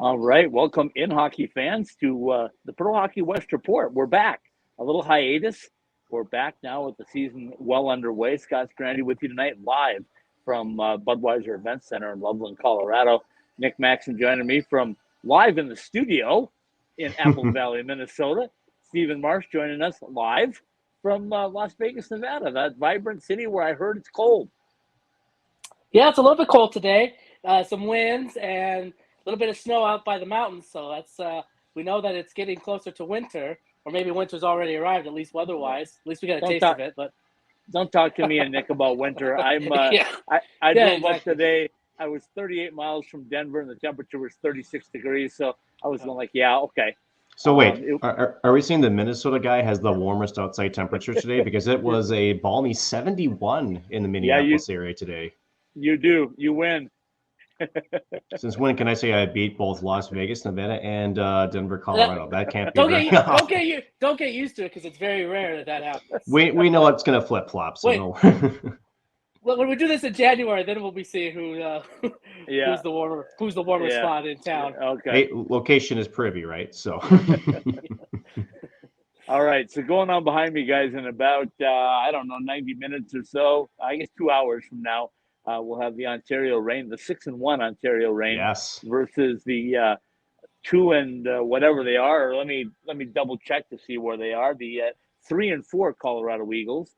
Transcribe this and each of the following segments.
All right, welcome in hockey fans to the Pro Hockey West Report. We're back. A little hiatus. We're back now with the season well underway. Scott Strandy with you tonight live from Budweiser Event Center in Loveland, Colorado. Nick Maxon joining me from live in the studio in Apple Valley, Minnesota. Stephen Marsh joining us live from Las Vegas, Nevada, that vibrant city where I heard it's cold. Yeah, it's a little bit cold today. Some winds and a little bit of snow out by the mountains. So that's we know that it's getting closer to winter, or maybe winter's already arrived. At least weather-wise, at least we got a taste of it. But don't talk to me and Nick about winter. I'm yeah. I Yeah, drove up exactly. today. I was 38 miles from Denver, and the temperature was 36 degrees. So I was going like, yeah, okay. So wait, are we saying the Minnesota guy has the warmest outside temperature today? Because it was a balmy 71 in the Minneapolis area today. You do. You win. Since when can I say I beat both Las Vegas, Nevada, and Denver, Colorado? That can't be. Don't get used to it because it's very rare that happens. We know it's going to flip flop. So no. Well, when we do this in January, then we'll be seeing who's the warmer spot in town. Okay. Hey, location is privy, right? So. All right. So going on behind me, guys, in about 90 minutes or so, I guess 2 hours from now, we'll have the Ontario Reign, the 6-1 Ontario Reign, versus the 2 and whatever they are. Or let me double check to see where they are. The 3-4 Colorado Eagles.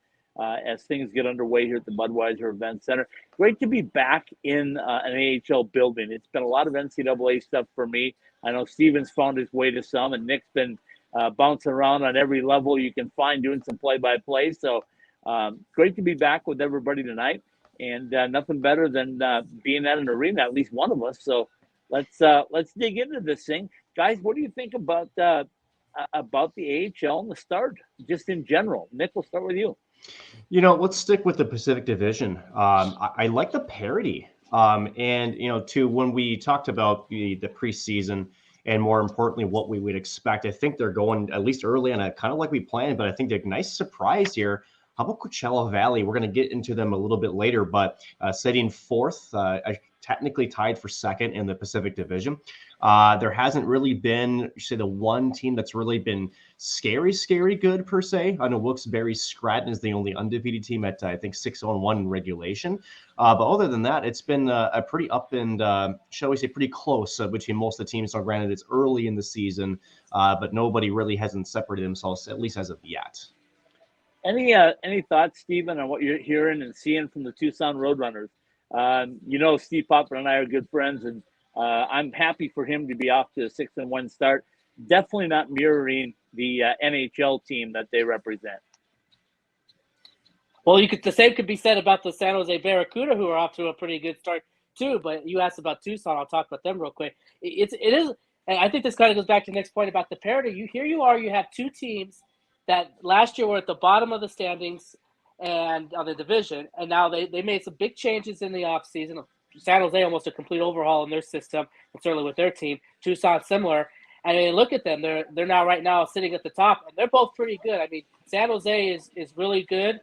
As things get underway here at the Budweiser Event Center. Great to be back in an AHL building. It's been a lot of NCAA stuff for me. I know Steven's found his way to some, and Nick's been bouncing around on every level you can find doing some play-by-play. So great to be back with everybody tonight, and nothing better than being at an arena, at least one of us. So let's dig into this thing. Guys, what do you think about the AHL and the start, just in general? Nick, we'll start with you. Let's stick with the Pacific Division. I like the parity. And, to when we talked about the preseason and more importantly, what we would expect, I think they're going at least early on a kind of like we planned, but I think they're a nice surprise here. How about Coachella Valley? We're going to get into them a little bit later, but sitting fourth, technically tied for second in the Pacific Division. There hasn't really been, say, the one team that's really been scary good per se. I know Wilkes-Barre Scranton is the only undefeated team at, I think, 6-1 in regulation. But other than that, it's been a pretty up and, shall we say, pretty close between most of the teams. So granted, it's early in the season, but nobody really hasn't separated themselves, at least as of yet. Any thoughts, Stephen, on what you're hearing and seeing from the Tucson Roadrunners? Steve Popper and I are good friends, and I'm happy for him to be off to a 6-1 start. Definitely not mirroring the NHL team that they represent. Well, the same could be said about the San Jose Barracuda, who are off to a pretty good start too. But you asked about Tucson. I'll talk about them real quick. It is, and I think this kind of goes back to the next point about the parity. You have two teams that last year were at the bottom of the standings and on the division, and now they made some big changes in the offseason. San Jose almost a complete overhaul in their system, and certainly with their team. Tucson similar. I mean, look at them. They're now right now sitting at the top, and they're both pretty good. I mean, San Jose is really good,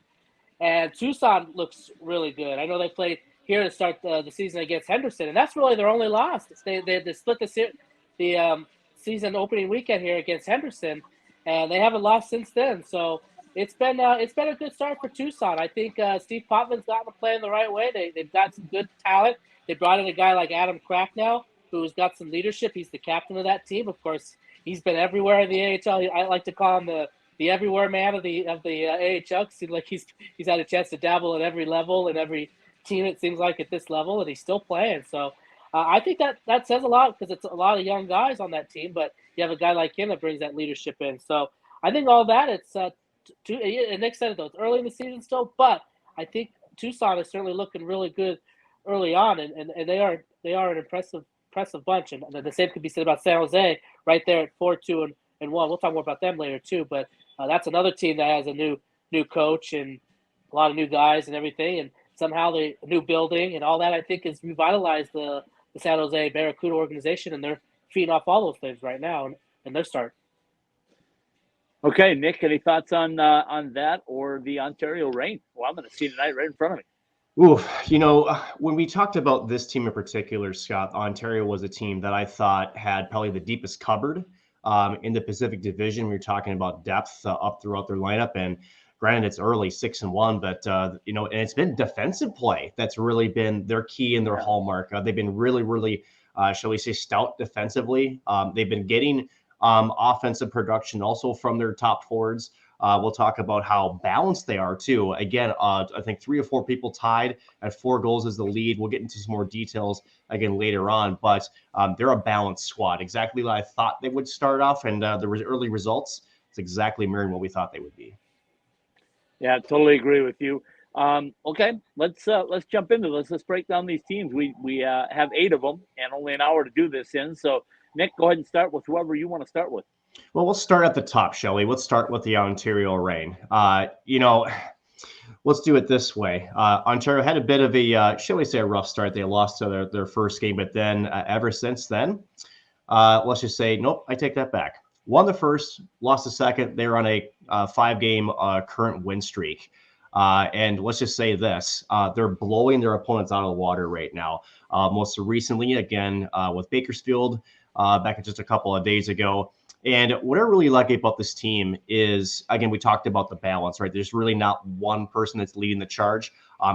and Tucson looks really good. I know they played here to start the season against Henderson, and that's really their only loss. They split the season opening weekend here against Henderson, and they haven't lost since then. So it's been a good start for Tucson. I think Steve Potvin's gotten to play in the right way. They've got some good talent. They brought in a guy like Adam Cracknell, who's got some leadership. He's the captain of that team. Of course, he's been everywhere in the AHL. I like to call him the everywhere man of the AHL. It seems like he's had a chance to dabble at every level and every team. It seems like at this level, and he's still playing. So I think that says a lot because it's a lot of young guys on that team. But you have a guy like him that brings that leadership in. So I think all that it's. And Nick said it though, it's early in the season still, but I think Tucson is certainly looking really good early on, and they are an impressive bunch. And the same could be said about San Jose, right there at 4-2-1. We'll talk more about them later too. But that's another team that has a new coach and a lot of new guys and everything, and somehow the new building and all that I think has revitalized the San Jose Barracuda organization, and they're feeding off all those things right now in their start. Okay, Nick, any thoughts on that or the Ontario Reign? Well, I'm going to see tonight right in front of me. Ooh, when we talked about this team in particular, Scott, Ontario was a team that I thought had probably the deepest cupboard in the Pacific Division. We were talking about depth up throughout their lineup, and granted, it's early 6-1, but and it's been defensive play that's really been their key and their hallmark. They've been really, really, shall we say, stout defensively. They've been getting offensive production also from their top forwards. We'll talk about how balanced they are, too. Again, I think 3 or 4 people tied at 4 goals as the lead. We'll get into some more details again later on, but they're a balanced squad. Exactly what I thought they would start off, and the early results, it's exactly mirroring what we thought they would be. Yeah, totally agree with you. Okay, let's jump into this. Let's break down these teams. We have 8 of them and only an hour to do this in. So, Nick, go ahead and start with whoever you want to start with. Well, let's start at the top, shall we? Let's start with the Ontario Reign. Let's do it this way. Ontario had a bit of a, shall we say, a rough start. They lost to their first game, but then ever since then, let's just say, nope, I take that back. Won the first, lost the second. They're on a 5-game current win streak. And let's just say this, they're blowing their opponents out of the water right now. Most recently, again, with Bakersfield back just a couple of days ago. And what I really like about this team is, again, we talked about the balance, right? There's really not one person that's leading the charge.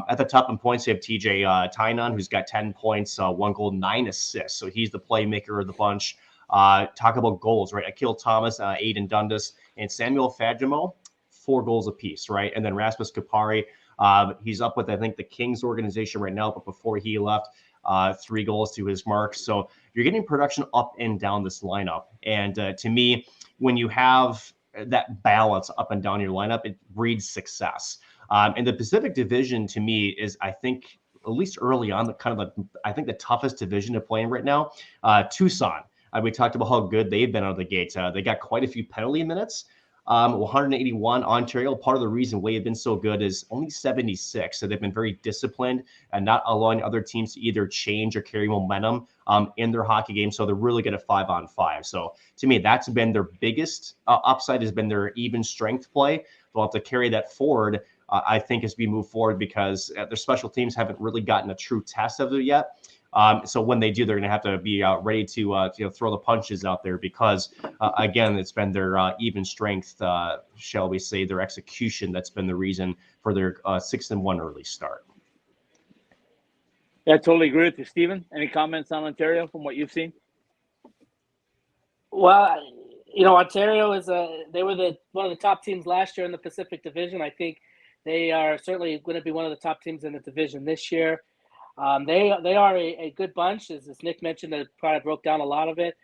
At the top in points, you have TJ Tynan, who's got 10 points, 1 goal, 9 assists. So he's the playmaker of the bunch. Talk about goals, right? Akil Thomas, Aiden Dundas, and Samuel Fadjimo, 4 goals apiece, right? And then Rasmus Kupari, he's up with, I think, the Kings organization right now, but before he left, 3 goals to his mark. So you're getting production up and down this lineup. And to me, when you have that balance up and down your lineup, it breeds success. And the Pacific Division, to me, is, I think, at least early on, I think the toughest division to play in right now. Tucson. We talked about how good they've been out of the gate. They got quite a few penalty minutes. 181. Ontario, part of the reason why they've been so good is only 76. So they've been very disciplined and not allowing other teams to either change or carry momentum in their hockey game. So they're really good at 5-on-5. So to me, that's been their biggest upside, has been their even strength play. They'll have to carry that forward, I think, as we move forward, because their special teams haven't really gotten a true test of it yet. So when they do, they're going to have to be ready to throw the punches out there because, again, it's been their even strength, shall we say, their execution that's been the reason for their 6-1 early start. Yeah, I totally agree with you, Stephen. Any comments on Ontario from what you've seen? Well, Ontario they were one of the top teams last year in the Pacific Division. I think they are certainly going to be one of the top teams in the division this year. They are a good bunch, as Nick mentioned. They probably broke down a lot of it.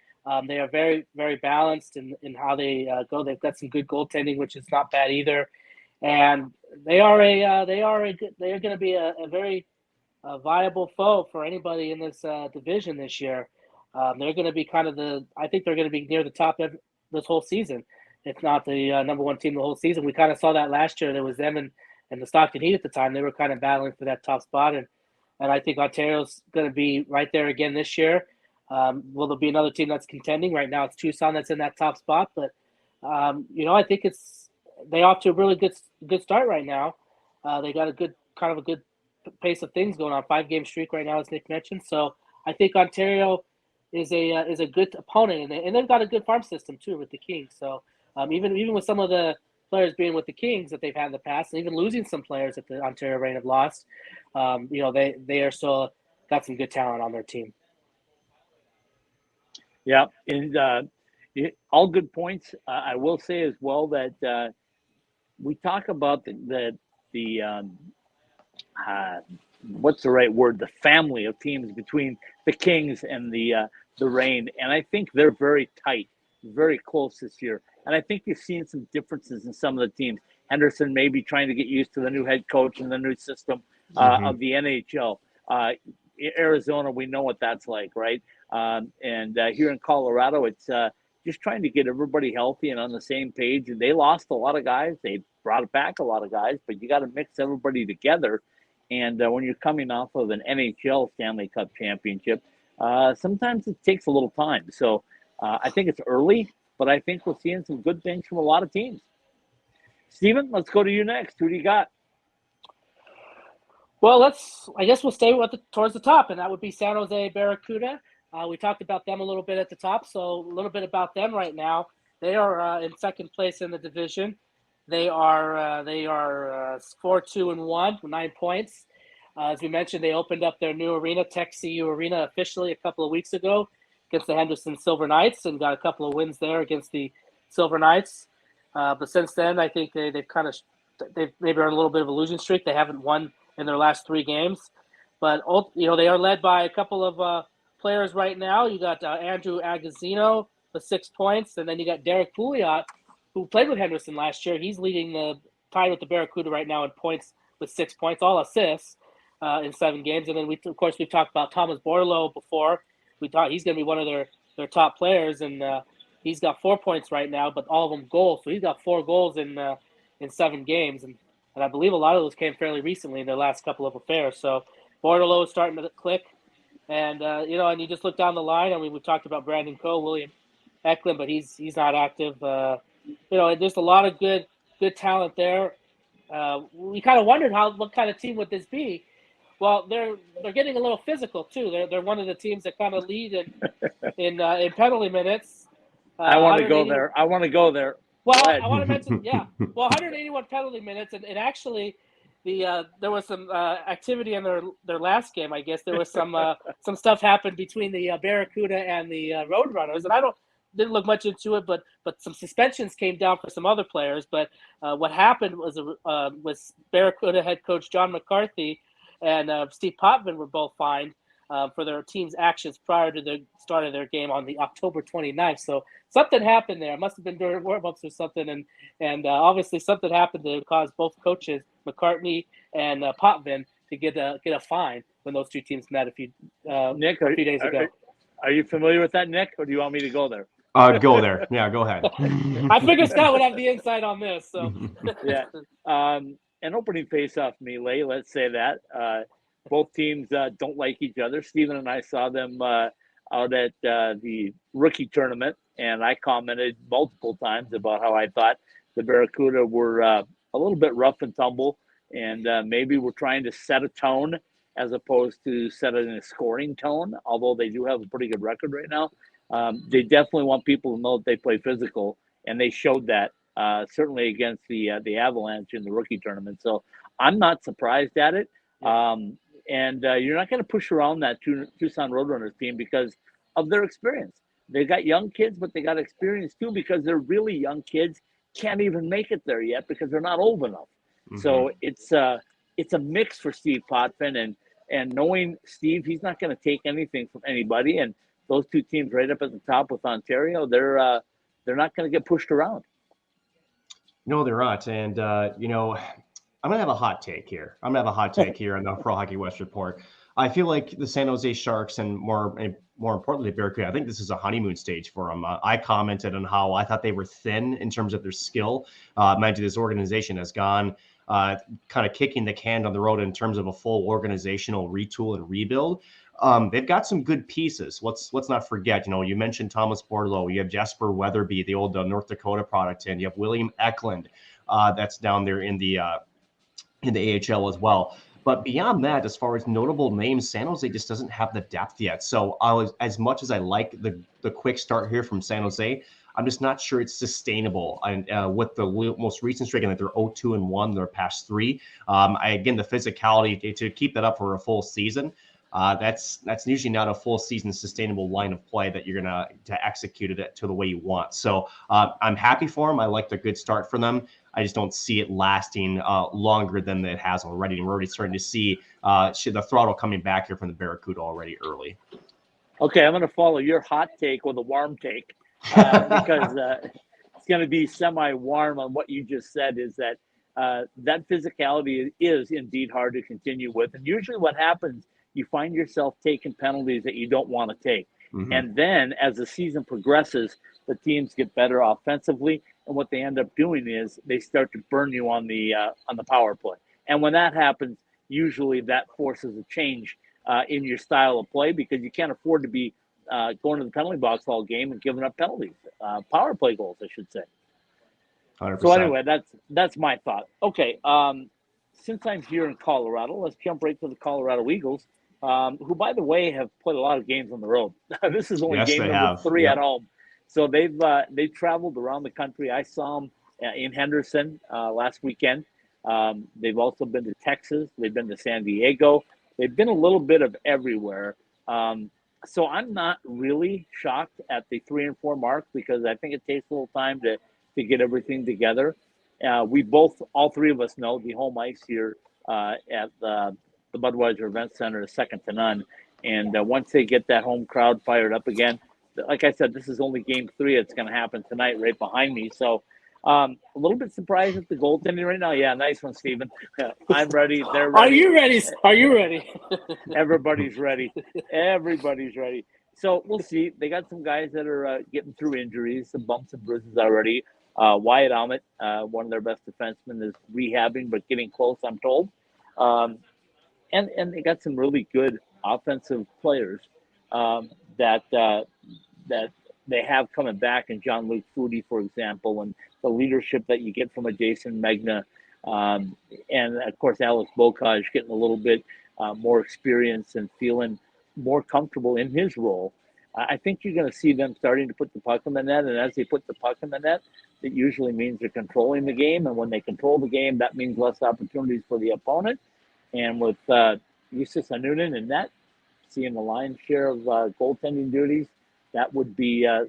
They are very, very balanced in how they go. They've got some good goaltending, which is not bad either, and they are going to be a very viable foe for anybody in this division this year. They're going to be I think they're going to be near the top this whole season, if not the number 1 team the whole season. We kind of saw that last year. There was them and the Stockton Heat at the time. They were kind of battling for that top spot, and I think Ontario's going to be right there again this year. Will there be another team that's contending? Right now it's Tucson that's in that top spot. But, I think they're off to a really good start right now. They got a good pace of things going on. 5-game streak right now, as Nick mentioned. So I think Ontario is a good opponent. And they've got a good farm system, too, with the Kings. So even with some of the players being with the Kings that they've had in the past, and even losing some players that the Ontario Reign have lost, they are still got some good talent on their team. Yeah, and all good points. I will say as well that we talk about the what's the right word? The family of teams between the Kings and the Reign, and I think they're very tight, very close this year. And I think you've seen some differences in some of the teams. Henderson maybe trying to get used to the new head coach and the new system of the NHL. Arizona, we know what that's like, right? And here in Colorado, it's just trying to get everybody healthy and on the same page. And they lost a lot of guys. They brought back a lot of guys, but you got to mix everybody together. And when you're coming off of an NHL Stanley Cup championship, sometimes it takes a little time. So I think it's early, but I think we're seeing some good things from a lot of teams. Steven, let's go to you next. Who do you got? Well, I guess we'll stay towards the top, and that would be San Jose Barracuda. We talked about them a little bit at the top, so a little bit about them right now. They are in second place in the division. They are 4-2-1 with 9 points. As we mentioned, they opened up their new arena, Tech CU Arena, officially a couple of weeks ago against the Henderson Silver Knights, and got a couple of wins there against the Silver Knights. But since then, I think they've maybe on a little bit of a losing streak. They haven't won in their last 3 games, but they are led by a couple of players right now. You got Andrew Agazzino with 6 points, and then you got Derek Pouliot, who played with Henderson last year. He's leading tied with the Barracuda right now in points with 6 points, all assists in 7 games. And then we've talked about Thomas Bordelot before. We thought he's going to be one of their top players, and he's got 4 points right now, but all of them goals. So he's got 4 goals in 7 games, and I believe a lot of those came fairly recently in their last couple of affairs. So Bordelot is starting to click, and and you just look down the line. I mean, we talked about Brandon Coe, William Eklund, but he's not active. There's a lot of good talent there. We kind of wondered what kind of team would this be. Well, they're getting a little physical too. They're one of the teams that kind of lead in penalty minutes. I want to go there. Well, I want to mention, 181 penalty minutes, and actually, there was some activity in their last game. I guess there was some stuff happened between the Barracuda and the Roadrunners, and didn't look much into it, but some suspensions came down for some other players. But what happened was Barracuda head coach John McCarthy and Steve Potvin were both fined for their team's actions prior to the start of their game on the October 29th. So something happened there. It must have been during warm-ups or something, and obviously something happened to cause both coaches, McCartney and Potvin, to get a fine when those two teams met a few days ago. Are you familiar with that, Nick, or do you want me to go there? Go there. Yeah, go ahead. I figured Scott would have the insight on this. So yeah, an opening face-off melee. Let's say that both teams don't like each other. Steven and I saw them out at the rookie tournament, and I commented multiple times about how I thought the Barracuda were a little bit rough and tumble, and maybe we're trying to set a tone as opposed to set it in a scoring tone. Although they do have a pretty good record right now. They definitely want people to know that they play physical, and they showed that certainly against the Avalanche in the rookie tournament. So I'm not surprised at it. And you're not going to push around that Tucson Roadrunners team because of their experience. They got young kids, but they got experience too because they're really young kids, can't even make it there yet because they're not old enough. Mm-hmm. So it's a mix for Steve Potvin, and knowing Steve, he's not going to take anything from anybody. And those two teams right up at the top with Ontario, they're not going to get pushed around. No, they're not. And, I'm going to have a hot take here. I'm going to have a hot take here on the Pro Hockey West Report. I feel like the San Jose Sharks and more importantly, Barracuda, I think this is a honeymoon stage for them. I commented on how I thought they were thin in terms of their skill. Mind you, this organization has gone kind of kicking the can down the road in terms of a full organizational retool and rebuild. They've got some good pieces. Let's not forget, you mentioned Thomas Bordelot. You have Jesper Weatherby, the old North Dakota product, and you have William Eklund that's down there in the AHL as well. But beyond that, as far as notable names, San Jose just doesn't have the depth yet. So as much as I like the quick start here from San Jose, I'm just not sure it's sustainable. And with the most recent streak, and that they're 0-2-1 their past 3. Again, the physicality to keep that up for a full season. That's usually not a full season sustainable line of play that you're gonna to execute it to the way you want. So I'm happy for them. I like the good start for them. I just don't see it lasting longer than it has already. And we're already starting to see the throttle coming back here from the Barracuda already early. Okay, I'm going to follow your hot take with a warm take because it's going to be semi-warm on what you just said. Is that that physicality is indeed hard to continue with, and usually what happens, you find yourself taking penalties that you don't want to take. Mm-hmm. And then as the season progresses, the teams get better offensively. And what they end up doing is they start to burn you on the power play. And when that happens, usually that forces a change in your style of play because you can't afford to be going to the penalty box all game and giving up penalties, power play goals, I should say. 100%. So anyway, that's my thought. Okay, since I'm here in Colorado, let's jump right to the Colorado Eagles, who, by the way, have played a lot of games on the road. This is only game number 3 at home. So they've traveled around the country. I saw them in Henderson last weekend. They've also been to Texas. They've been to San Diego. They've been a little bit of everywhere. So I'm not really shocked at the 3-4 mark, because I think it takes a little time to get everything together. All three of us know the home ice here at the Budweiser Event Center is second to none. And once they get that home crowd fired up again, like I said, this is only game 3. It's going to happen tonight right behind me. So a little bit surprised at the goaltending right now. Yeah, nice one, Steven. I'm ready. They're ready. Are you ready? Are you ready? Everybody's ready. Everybody's ready. So we'll see. They got some guys that are getting through injuries, some bumps and bruises already. Wyatt Almut, one of their best defensemen, is rehabbing, but getting close, I'm told. And they got some really good offensive players that they have coming back, and Jean-Luc Foudy, for example, and the leadership that you get from a Jason Megna, and of course Alex Bocage getting a little bit more experience and feeling more comfortable in his role. I think you're going to see them starting to put the puck in the net, and as they put the puck in the net, it usually means they're controlling the game, and when they control the game, that means less opportunities for the opponent. And with Justus Anunen in net, seeing the lion's share of goaltending duties, that would be a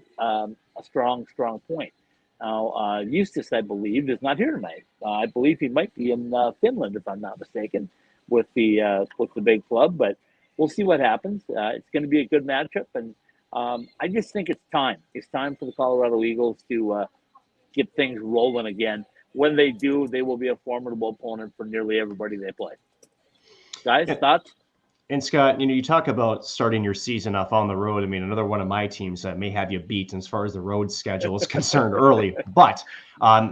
strong point. Now, Justus, I believe, is not here tonight. I believe he might be in Finland, if I'm not mistaken, with the big club. But we'll see what happens. It's going to be a good matchup, and I just think it's time. It's time for the Colorado Eagles to get things rolling again. When they do, they will be a formidable opponent for nearly everybody they play. Guys, thoughts? And Scott, you talk about starting your season off on the road. I mean, another one of my teams that may have you beat as far as the road schedule is concerned early. But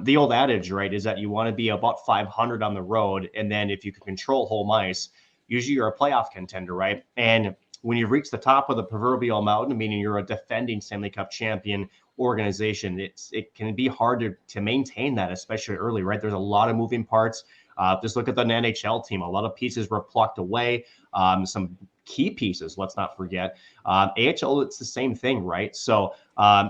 the old adage, right, is that you want to be about 500 on the road. And then if you can control home ice, usually you're a playoff contender, right? And when you've reached the top of the proverbial mountain, meaning you're a defending Stanley Cup champion organization, it can be hard to maintain that, especially early, right? There's a lot of moving parts. Just look at the NHL team. A lot of pieces were plucked away. Some key pieces, let's not forget. AHL, it's the same thing, right? So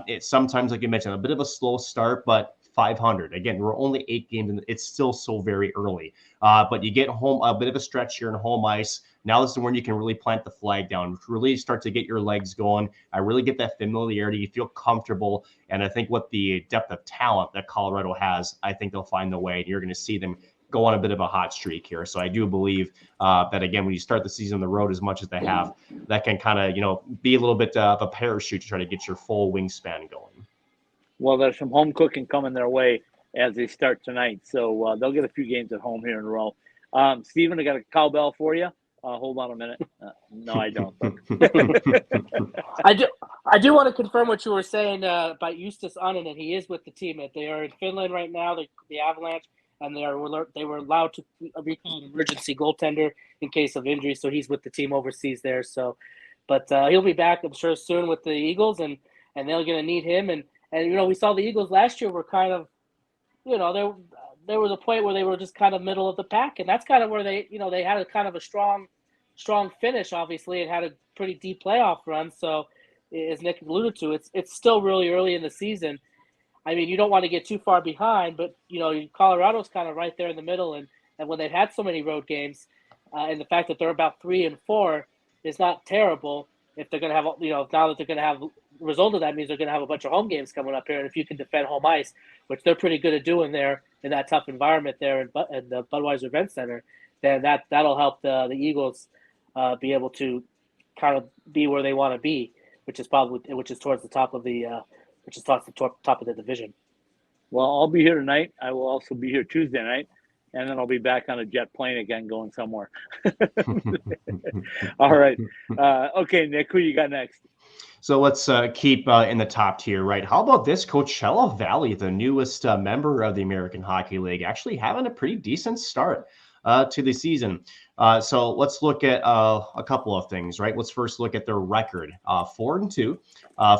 it's sometimes, like you mentioned, a bit of a slow start, but 500. Again, we're only 8 games, and it's still so very early. But you get home a bit of a stretch here in home ice. Now this is when you can really plant the flag down, really start to get your legs going. I really get that familiarity. You feel comfortable. And I think with the depth of talent that Colorado has, I think they'll find the way. You're going to see them go on a bit of a hot streak here. So I do believe that, again, when you start the season on the road as much as they have, that can kind of, be a little bit of a parachute to try to get your full wingspan going. Well, there's some home cooking coming their way as they start tonight. So they'll get a few games at home here in a row. Steven, I got a cowbell for you. Hold on a minute. No, I don't. I do want to confirm what you were saying about Justus Anunen. He is with the team. They are in Finland right now, the Avalanche, and they were allowed to recall an emergency goaltender in case of injury. So he's with the team overseas there. So, but he'll be back, I'm sure, soon with the Eagles, and they're going to need him. And we saw the Eagles last year were kind of, there was a point where they were just kind of middle of the pack, and that's kind of where they had a kind of a strong finish, obviously, and had a pretty deep playoff run. So, as Nick alluded to, it's still really early in the season. I mean, you don't want to get too far behind, but Colorado's kind of right there in the middle, and when they've had so many road games, and the fact that they're about 3-4 is not terrible. If they're going to have, now that they're going to have, the result of that means they're going to have a bunch of home games coming up here, and if you can defend home ice, which they're pretty good at doing there in that tough environment there in the Budweiser Event Center, then that'll help the Eagles be able to kind of be where they want to be, which is towards the top of the top of the division. Well, I'll be here tonight. I will also be here Tuesday night, and then I'll be back on a jet plane again going somewhere. All right. Okay, Nick, who you got next? So let's keep in the top tier, right? How about this? Coachella Valley, the newest member of the American Hockey League, actually having a pretty decent start to the season. So let's look at a couple of things, right? Let's first look at their record, 4-2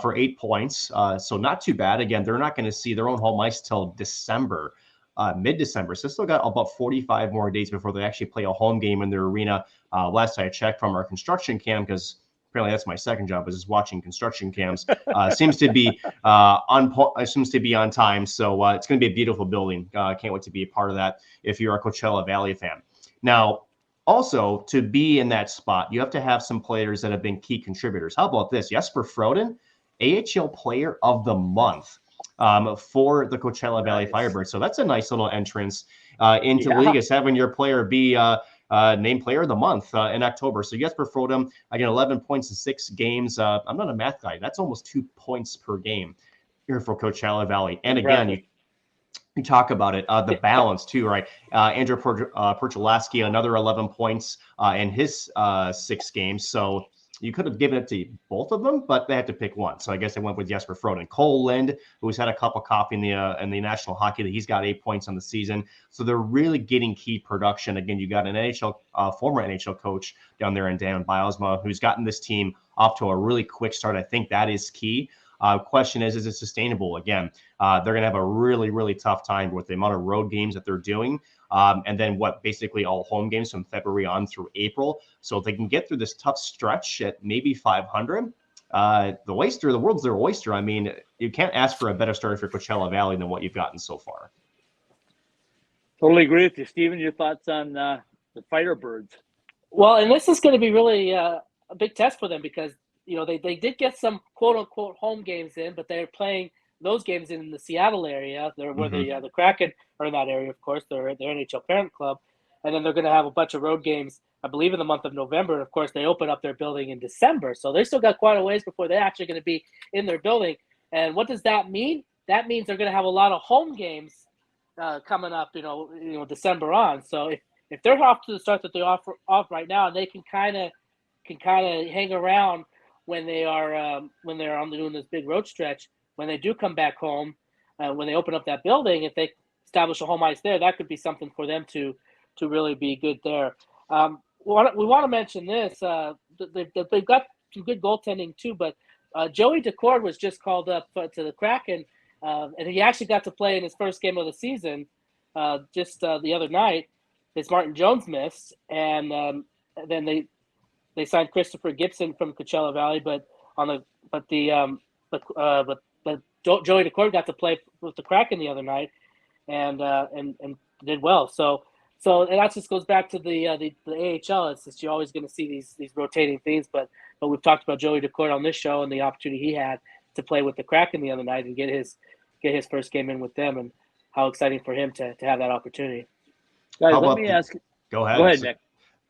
for 8 points. So not too bad. Again, they're not going to see their own home ice till December mid-December. So still got about 45 more days before they actually play a home game in their arena. Last I checked from our construction camp, because apparently that's my second job, is just watching construction cams. Seems to be on time. So it's going to be a beautiful building. Can't wait to be a part of that if you're a Coachella Valley fan. Now, also, to be in that spot, you have to have some players that have been key contributors. How about this? Jesper Froden, AHL Player of the Month for the Coachella Valley Firebirds. So that's a nice little entrance into the league, is having your player be named Player of the Month in October. So Jesper Froden, again, 11 points in 6 games. I'm not a math guy. That's almost 2 points per game here for Coachella Valley. And again, you talk about it, the balance too, right? Andrew Perchalaski, another 11 points in his 6 games. So you could have given it to both of them, but they had to pick one. So I guess they went with Jesper Froden. Cole Lind, who's had a cup of coffee in the National Hockey League, he's got 8 points on the season. So they're really getting key production. Again, you got an former NHL coach down there in Dan Bilesma, who's gotten this team off to a really quick start. I think that is key. Question is it sustainable? Again, they're going to have a really, really tough time with the amount of road games that they're doing. And then basically all home games from February on through April. So if they can get through this tough stretch at maybe 500, the world's their oyster. I mean, you can't ask for a better start for Coachella Valley than what you've gotten so far. Totally agree with you, Steven. Your thoughts on the Firebirds? Well, and this is going to be really a big test for them, because they did get some quote unquote home games in, but they're playing those games in the Seattle area, where the Kraken are in that area. Of course, they're their NHL parent club, and then they're going to have a bunch of road games, I believe, in the month of November. And of course, they open up their building in December, so they still got quite a ways before they're actually going to be in their building. And what does that mean? That means they're going to have a lot of home games coming up, December on. So if they're off to the start that they're off right now, and they can kind of hang around when they are doing this big road stretch, when they do come back home, when they open up that building, if they establish a home ice there, that could be something for them to really be good there. We want to mention this. They've got some good goaltending too, but Joey Decord was just called up to the Kraken, and he actually got to play in his first game of the season just the other night. His Martin Jones missed, and then they signed Christopher Gibson from Coachella Valley, but Joey Decord got to play with the Kraken the other night, and did well. So and that just goes back to the AHL. It's just you're always going to see these rotating things, but we've talked about Joey Decord on this show and the opportunity he had to play with the Kraken the other night and get his first game in with them, and how exciting for him to have that opportunity. Guys, let me ask. Go ahead. Go ahead, Nick.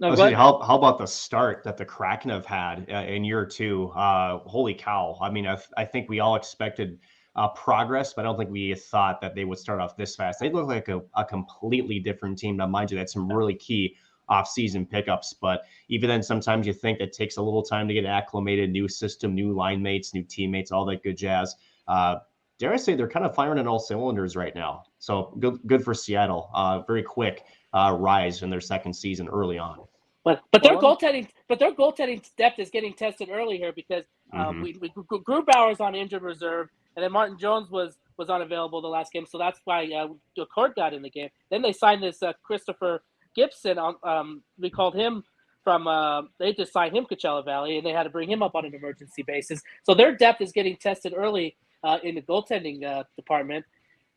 No, go ahead. How about the start that the Kraken have had in year 2? Holy cow. I mean, I think we all expected progress, but I don't think we thought that they would start off this fast. They look like a completely different team. Now, mind you, they had some really key off-season pickups, but even then, sometimes you think it takes a little time to get acclimated, new system, new line mates, new teammates, all that good jazz. Dare I say they're kind of firing on all cylinders right now. So good for Seattle. Very quick rise in their second season early on. But their goaltending depth is getting tested early here, because Grubauer's on injured reserve, and then Martin Jones was unavailable the last game, so that's why Decord got in the game. Then they signed this Christopher Gibson. We called him from. They just signed him Coachella Valley, and they had to bring him up on an emergency basis. So their depth is getting tested early in the goaltending department,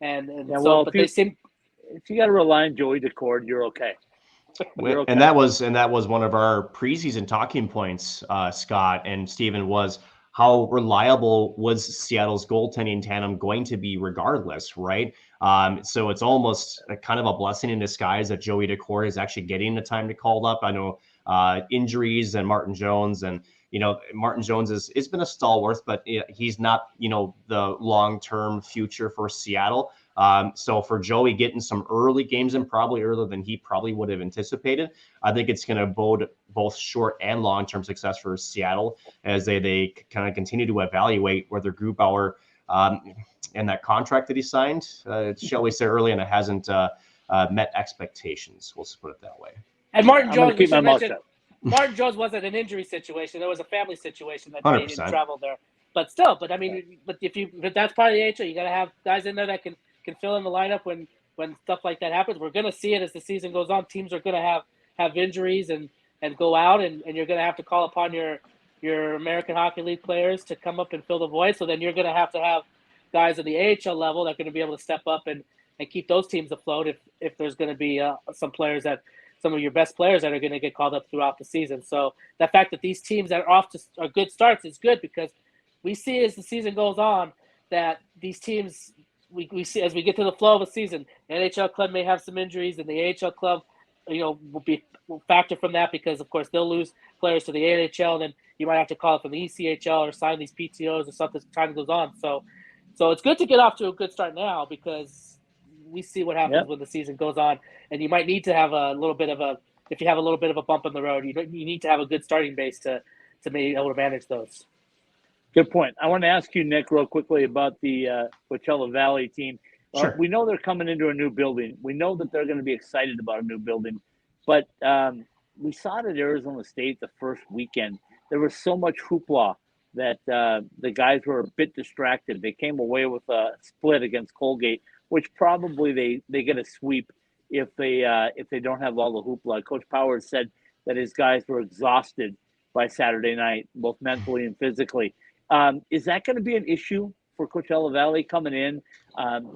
if you got to rely on Joey Decord, you're okay. Okay. And that was one of our preseason talking points, Scott and Steven, was how reliable was Seattle's goaltending tandem going to be regardless, right? So it's almost a kind of a blessing in disguise that Joey Decord is actually getting the time to call up. I know injuries and Martin Jones, and Martin Jones has been a stalwart, but he's not the long-term future for Seattle. So for Joey getting some early games in, probably earlier than he probably would have anticipated, I think it's going to bode both short and long-term success for Seattle as they kind of continue to evaluate whether Grubauer and that contract that he signed, shall we say, early, and it hasn't met expectations. We'll just put it that way. And Martin Jones wasn't an injury situation. There was a family situation that made him travel there. But still, if that's part of the AHL, you got to have guys in there that can fill in the lineup when when stuff like that happens. We're going to see it as the season goes on. Teams are going to have injuries and go out, and you're going to have to call upon your American Hockey League players to come up and fill the void. So then you're going to have guys at the AHL level that are going to be able to step up and keep those teams afloat if there's going to be some of your best players that are going to get called up throughout the season. So the fact that these teams that are off to are good starts is good, because we see as the season goes on that these teams, we see as we get to the flow of a season, the NHL club may have some injuries, and the AHL club, will factor from that, because of course they'll lose players to the AHL, and then you might have to call it from the ECHL or sign these PTOs or something as time goes on. So it's good to get off to a good start now, because we see what happens when the season goes on, and you might need to have if you have a little bit of a bump in the road, you need to have a good starting base to be able to manage those. Good point. I want to ask you, Nick, real quickly about the Coachella Valley team. Sure. We know they're coming into a new building. We know that they're going to be excited about a new building, but we saw it at Arizona State the first weekend. There was so much hoopla that the guys were a bit distracted. They came away with a split against Colgate, which probably they get a sweep if they don't have all the hoopla. Coach Powers said that his guys were exhausted by Saturday night, both mentally and physically. Is that going to be an issue for Coachella Valley coming in?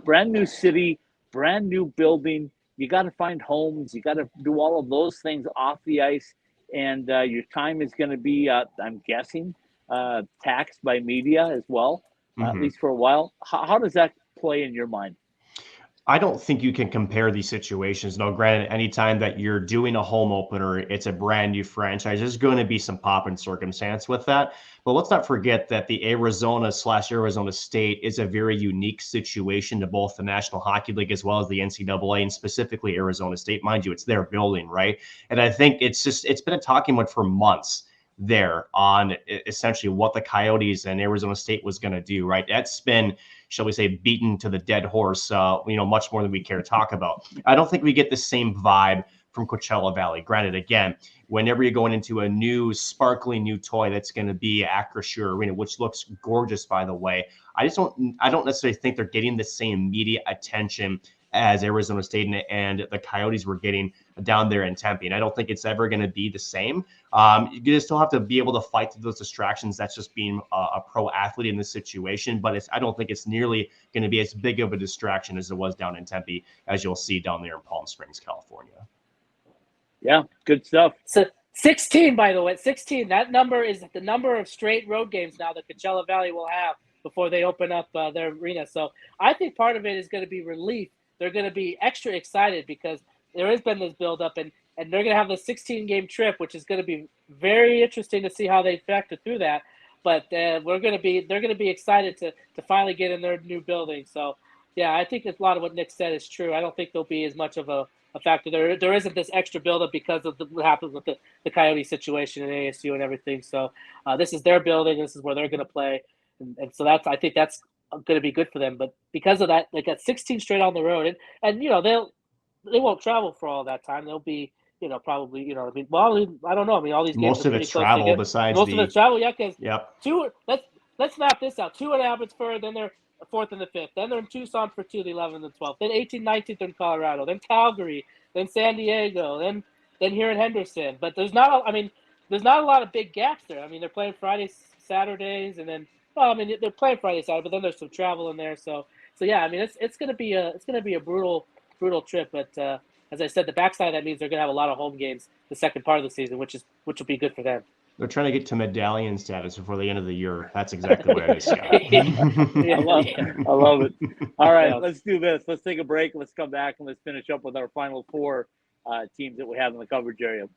Brand new city, brand new building. You got to find homes. You got to do all of those things off the ice, and your time is going to be, I'm guessing, taxed by media as well, at least for a while. How does that play in your mind? I don't think you can compare these situations. Now, granted, anytime that you're doing a home opener, it's a brand new franchise. There's going to be some pop and circumstance with that. But let's not forget that the Arizona/Arizona State is a very unique situation to both the National Hockey League as well as the NCAA, and specifically Arizona State. Mind you, it's their building, right? And I think it's been a talking point for months there on essentially what the Coyotes and Arizona State was going to do, right? That's been, shall we say, beaten to the dead horse, much more than we care to talk about. I don't think we get the same vibe from Coachella Valley. Granted, again, whenever you're going into a new, sparkling new toy that's going to be Acrisure Arena, which looks gorgeous, by the way, I don't necessarily think they're getting the same media attention as Arizona State and the Coyotes were getting down there in Tempe. And I don't think it's ever going to be the same. You just still have to be able to fight through those distractions. That's just being a pro athlete in this situation. But I don't think it's nearly going to be as big of a distraction as it was down in Tempe, as you'll see down there in Palm Springs, California. Yeah, good stuff. So 16, by the way, 16. That number is the number of straight road games now that Coachella Valley will have before they open up their arena. So I think part of it is going to be relief. They're going to be extra excited because there has been this buildup, and they're going to have this 16-game trip, which is going to be very interesting to see how they factor through that. But they're going to be excited to finally get in their new building. So, yeah, I think a lot of what Nick said is true. I don't think there'll be as much of a factor. There isn't this extra buildup because of what happens with the Coyote situation and ASU and everything. So this is their building. This is where they're going to play. And so I think that's going to be good for them. But because of that, they got 16 straight on the road, and they won't travel for all that time. They'll be probably I don't know. I mean, all these games most of it's travel besides most of it's travel. Yeah, because yep. Let's map this out. 2 in Abbotsford, then they're 4th and the 5th. Then they're in Tucson for 2, the 11th and 12th. Then 18th, 19th in Colorado. Then Calgary. Then San Diego. Then here in Henderson. But there's not a lot of big gaps there. I mean, they're playing Fridays, Saturdays, and then they're playing Friday, Saturday, but then there's some travel in there. So yeah, I mean, it's gonna be a brutal trip. But as I said, the backside of that means they're gonna have a lot of home games the second part of the season, which will be good for them. They're trying to get to medallion status before the end of the year. That's exactly what it is, Scott. I love it. All right, let's do this. Let's take a break. Let's come back and let's finish up with our final 4 teams that we have in the coverage area.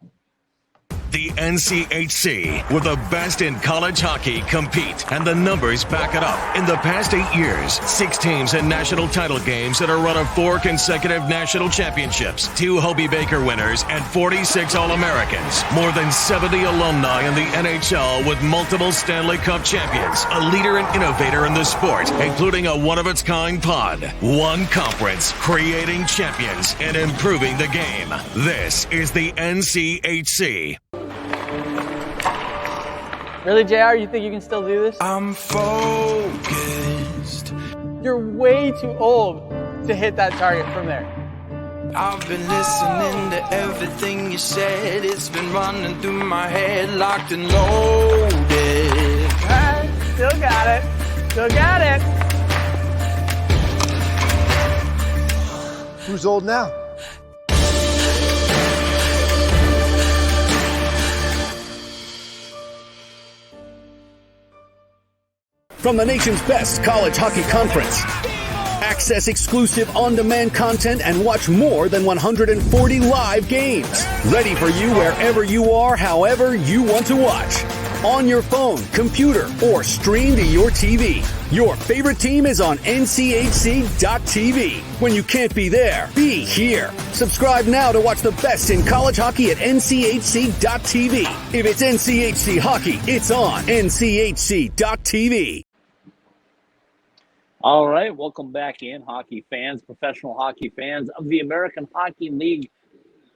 The NCHC, where the best in college hockey compete, and the numbers back it up. In the past 8 years, 6 teams in national title games that are run of 4 consecutive national championships, 2 Hobey Baker winners, and 46 All-Americans. More than 70 alumni in the NHL with multiple Stanley Cup champions. A leader and innovator in the sport, including a one-of-its-kind pod. One conference, creating champions and improving the game. This is the NCHC. Really, JR? You think you can still do this? I'm focused. You're way too old. to hit that target from there. I've been listening to everything you said. It's been running through my head, locked and loaded. All right, still got it. Still got it. Who's old now? From the nation's best college hockey conference. Access exclusive on-demand content and watch more than 140 live games. Ready for you wherever you are, however you want to watch. On your phone, computer, or stream to your TV. Your favorite team is on NCHC.TV. When you can't be there, be here. Subscribe now to watch the best in college hockey at NCHC.TV. If it's NCHC hockey, it's on NCHC.TV. All right, welcome back in, hockey fans, professional hockey fans of the American Hockey League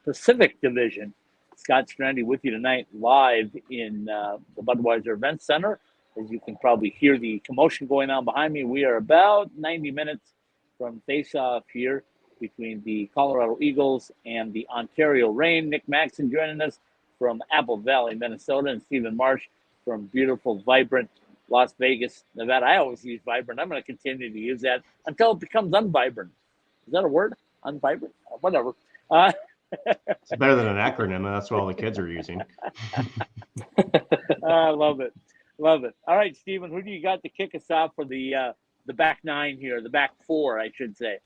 Pacific Division. Scott Strandy with you tonight live in the Budweiser Event Center. As you can probably hear the commotion going on behind me, we are about 90 minutes from face-off here between the Colorado Eagles and the Ontario Reign. Nick Maxon joining us from Apple Valley, Minnesota, and Stephen Marsh from beautiful, vibrant Las Vegas, Nevada. I always use vibrant. I'm going to continue to use that until it becomes unvibrant. Is that a word? Unvibrant? Whatever. It's better than an acronym. That's what all the kids are using. I love it. Love it. All right, Stephen, who do you got to kick us off for the back nine here, the back four, I should say?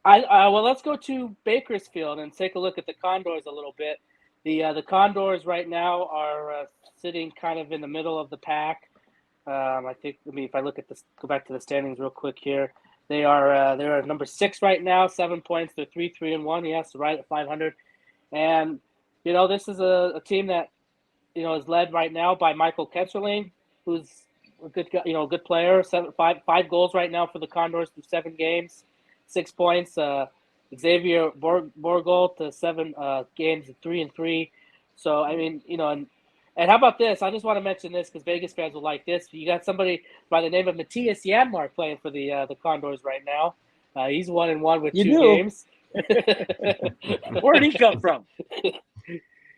Well, let's go to Bakersfield and take a look at the Condors a little bit. The Condors right now are sitting kind of in the middle of the pack. If I look at this, go back to the standings real quick here. They are they're number 6 right now, 7 points. They're 3-3-1. Yes, right at 500. And this is a team that is led right now by Michael Ketcherling, who's a good good player. 5 goals right now for the Condors through 7 games, 6 points. Xavier Borgolt to 7 games, 3-3. So and how about this? I just want to mention this because Vegas fans will like this. You got somebody by the name of Matthias Janmark playing for the Condors right now. He's 1-1 with 2 games. Where'd he come from?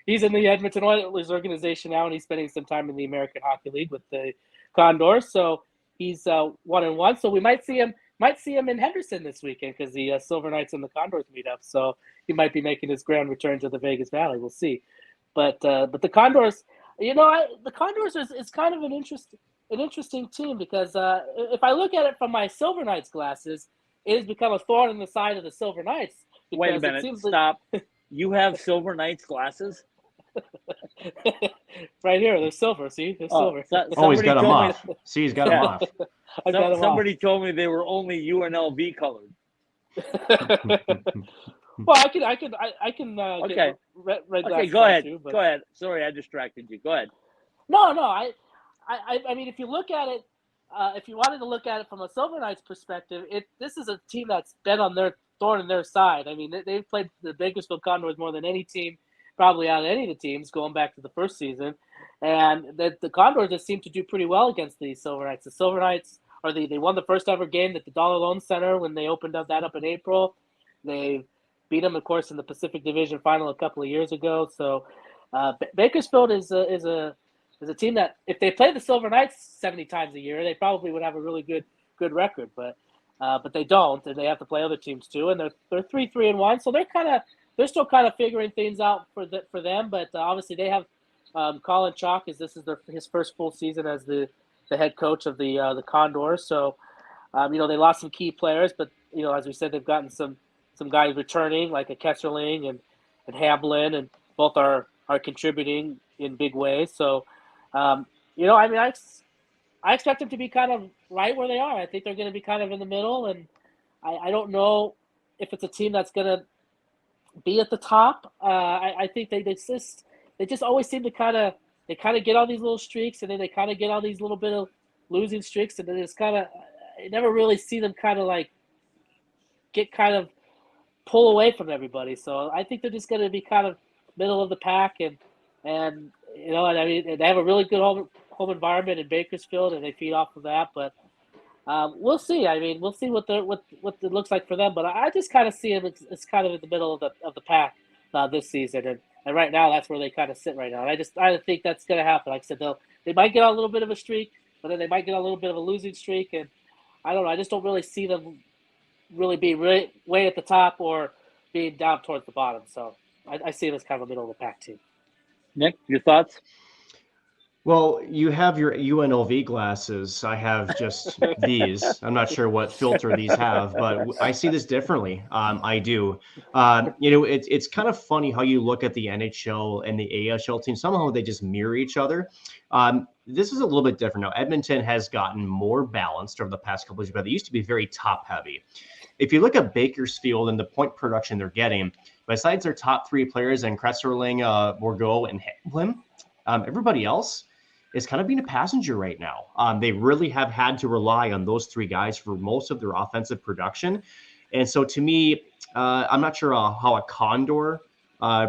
He's in the Edmonton Oilers organization now, and he's spending some time in the American Hockey League with the Condors. So he's 1-1. So we might see him in Henderson this weekend because the Silver Knights and the Condors meet up. So he might be making his grand return to the Vegas Valley. We'll see. But the Condors, the Condors is kind of an interesting team because if I look at it from my Silver Knights glasses, it has become a thorn in the side of the Silver Knights. Wait a minute. Stop. You have Silver Knights glasses? Right here, they're silver. See, they're silver. He's got them off. See, he's got them off. Somebody told me they were only UNLV colored. Well, I can. Okay. Okay, go ahead. Too, go ahead. Sorry, I distracted you. Go ahead. No. I mean, if you look at it, if you wanted to look at it from a Silver Knights perspective, this is a team that's been on their thorn in their side. I mean, they've played the Bakersfield Condors more than any team, probably out of any of the teams going back to the first season, and the Condors just seem to do pretty well against the Silver Knights. The Silver Knights they won the first ever game at the Dollar Loan Center when they opened up in April. They beat them, of course, in the Pacific Division final a couple of years ago. So Bakersfield is a team that if they play the Silver Knights 70 times a year, they probably would have a really good record. But they don't, and they have to play other teams too. And they're 3-3-1, so they're still kind of figuring things out for them. But obviously they have Colin Chalk this is his first full season as the head coach of the Condors. So they lost some key players, but as we said, they've gotten some guys returning like a Kesserling and Hamlin, and both are contributing in big ways. So I expect them to be kind of right where they are. I think they're going to be kind of in the middle, and I don't know if it's a team that's going to be at the top. I think they just always seem to kind of get all these little streaks, and then they kind of get all these little bit of losing streaks, and then it's kind of I never really see them kind of like get kind of pull away from everybody. So I think they're just going to be kind of middle of the pack, and I mean they have a really good home environment in Bakersfield, and they feed off of that. But We'll see. I mean, we'll see what it looks like for them. But I just kind of see them as kind of in the middle of the pack this season, and right now that's where they kind of sit right now. And I think that's going to happen. Like I said, they might get on a little bit of a streak, but then they might get on a little bit of a losing streak, and I don't know. I just don't really see them really being way at the top or being down towards the bottom. So I see them as kind of a middle of the pack team. Nick, your thoughts? Well, you have your UNLV glasses. I have just these. I'm not sure what filter these have, but I see this differently. I do. It's kind of funny how you look at the NHL and the AHL team. Somehow they just mirror each other. This is a little bit different now. Edmonton has gotten more balanced over the past couple of years, but they used to be very top heavy. If you look at Bakersfield and the point production they're getting, besides their top three players and Kretserling, Bourgault, and Hamlin, everybody else is kind of being a passenger right now. They really have had to rely on those three guys for most of their offensive production. And so to me, I'm not sure how a condor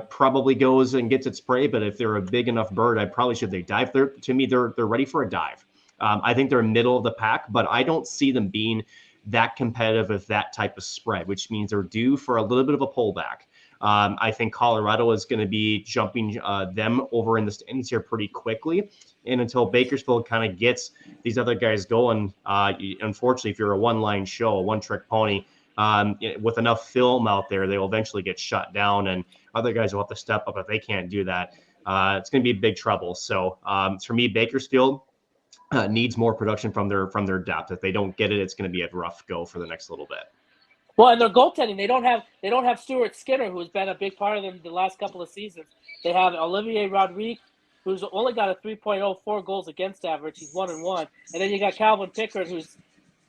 probably goes and gets its prey, but if they're a big enough bird, they dive. To me, they're ready for a dive. I think they're middle of the pack, but I don't see them being that competitive with that type of spread, which means they're due for a little bit of a pullback. I think Colorado is going to be jumping them over in the standings here pretty quickly. And until Bakersfield kind of gets these other guys going, unfortunately, if you're a one-line show, a one-trick pony, with enough film out there, they will eventually get shut down, and other guys will have to step up. If they can't do that, it's going to be big trouble. So for me, Bakersfield needs more production from their depth. If they don't get it, it's going to be a rough go for the next little bit. Well, and their goaltending, they don't have Stuart Skinner, who's been a big part of them the last couple of seasons. They have Olivier Rodrigue, who's only got a 3.04 goals against average. He's 1-1. And then you got Calvin Pickard,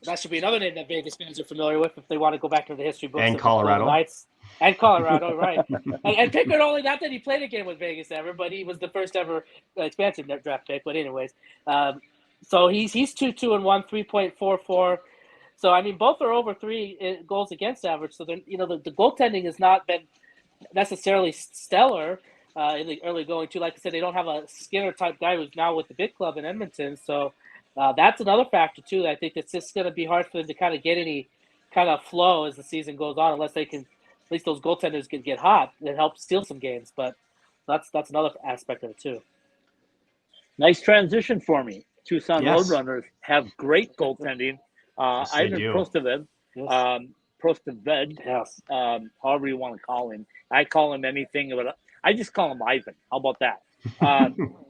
that should be another name that Vegas fans are familiar with if they want to go back to the history books. And Colorado. And Colorado, right. And Pickard not that he played a game with Vegas ever, but he was the first ever expansion draft pick. But anyways, so he's 2-1, 3.44. So, I mean, both are over 3 goals against average. So, the goaltending has not been necessarily stellar in the early going, too. Like I said, they don't have a Skinner-type guy who's now with the big club in Edmonton. So, that's another factor, too. I think it's just going to be hard for them to kind of get any kind of flow as the season goes on unless they can, at least those goaltenders can get hot and help steal some games. But that's another aspect of it, too. Nice transition for me. Tucson Yes. Roadrunners have great goaltending. Yes, Ivan do. Prosteved, Yes. however you want to call him. I call him anything, but I just call him Ivan. How about that?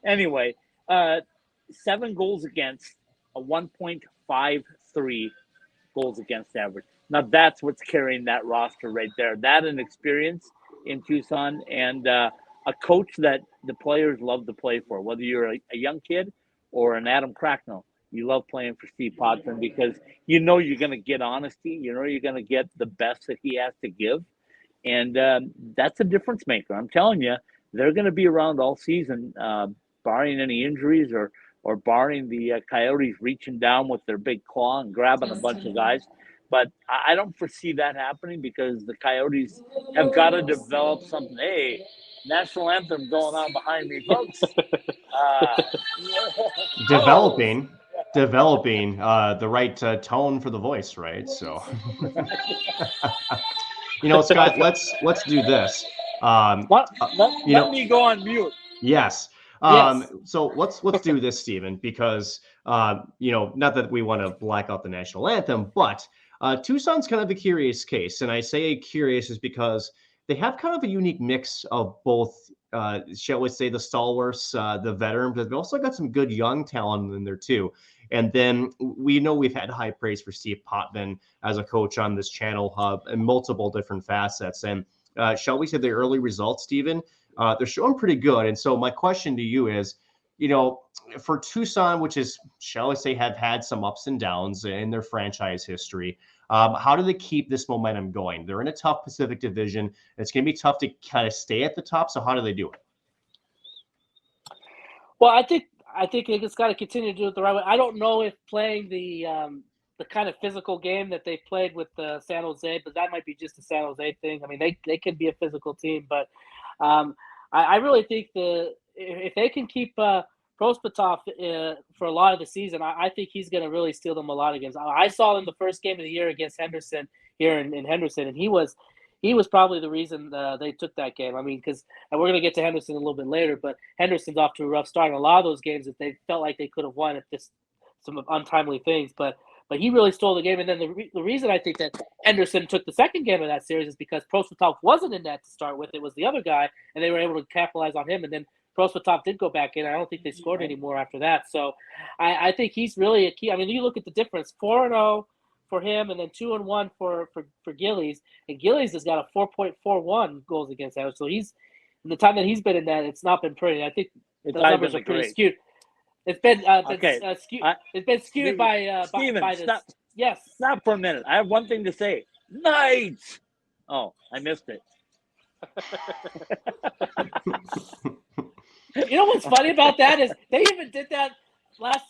Anyway, 7 goals against, a 1.53 goals against average. Now that's what's carrying that roster right there. That and experience in Tucson, and a coach that the players love to play for, whether you're a young kid or an Adam Cracknell. You love playing for Steve Potvin because you know you're going to get honesty. You know you're going to get the best that he has to give. And that's a difference maker. I'm telling you, they're going to be around all season, barring any injuries or barring the Coyotes reaching down with their big claw and grabbing a bunch of guys. But I don't foresee that happening because the Coyotes have got to develop something. Hey, national anthem going on behind me, folks. Developing the right tone for the voice, right? So, Scott, let's do this. Let me go on mute. Yes. Yes. So let's do this, Stephen, because not that we want to black out the national anthem, but Tucson's kind of a curious case, and I say curious is because they have kind of a unique mix of both. Shall we say the stalwarts, the veterans, but they've also got some good young talent in there too. And then we know we've had high praise for Steve Potvin as a coach on this channel in multiple different facets. And shall we say the early results, Stephen, they're showing pretty good. And so my question to you is, for Tucson, which is, shall I say, have had some ups and downs in their franchise history, how do they keep this momentum going? They're in a tough Pacific Division. It's going to be tough to kind of stay at the top. So how do they do it? Well, I think it's got to continue to do it the right way. I don't know if playing the kind of physical game that they played with San Jose, but that might be just a San Jose thing. I mean, they can be a physical team, but I really think if they can keep Prospatov, for a lot of the season, I think he's going to really steal them a lot of games. I saw him the first game of the year against Henderson here in Henderson, and he was probably the reason they took that game. I mean, and we're going to get to Henderson a little bit later, but Henderson's off to a rough start. And a lot of those games that they felt like they could have won at some untimely things, but he really stole the game. And then the reason I think that Henderson took the second game of that series is because Prospatov wasn't in that to start with. It was the other guy, and they were able to capitalize on him. And then Prospatov did go back in. I don't think they scored anymore after that. So I think he's really a key. I mean, you look at the difference, 4-0 for him, and then 2-1 for Gillies. And Gillies has got a 4.41 goals against average. So in the time that he's been in that, it's not been pretty. I think those numbers are pretty skewed. It's been it's been skewed by this. Stop. Yes. Stop for a minute. I have one thing to say. Knights. Oh, I missed it. You know what's funny about that is they even did that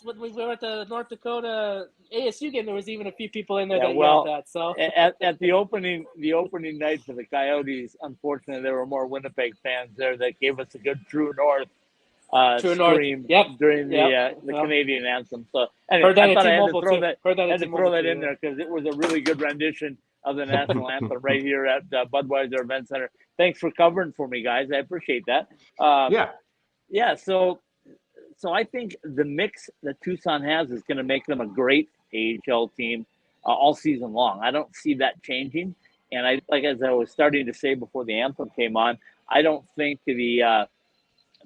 when we were at the North Dakota ASU game. There was even a few people in there that yelled that. So at the opening night for the Coyotes, unfortunately, there were more Winnipeg fans there that gave us a good True North scream during the Canadian anthem. So anyway, I thought I had to throw that in there because it was a really good rendition of the national anthem right here at Budweiser Event Center. Thanks for covering for me, guys. I appreciate that. Yeah. So I think the mix that Tucson has is going to make them a great AHL team all season long. I don't see that changing. And as I was starting to say before the anthem came on, I don't think the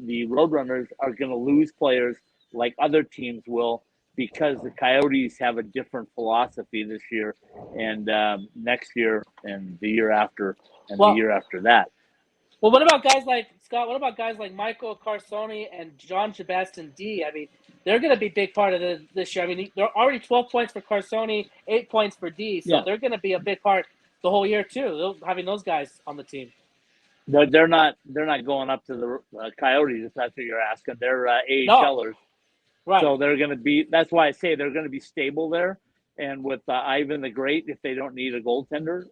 Roadrunners are going to lose players like other teams will because the Coyotes have a different philosophy this year and next year and the year after and the year after that. Well, what about guys like Scott? What about guys like Michael Carsoni and John Sebastian D? I mean, they're going to be a big part of this year. I mean, they're already 12 points for Carsoni, 8 points for D. So they're going to be a big part the whole year too. Having those guys on the team. They're not going up to the Coyotes if that's what you're asking. They're AHLers. Right. So they're going to be. That's why I say they're going to be stable there. And with Ivan the Great, if they don't need a goaltender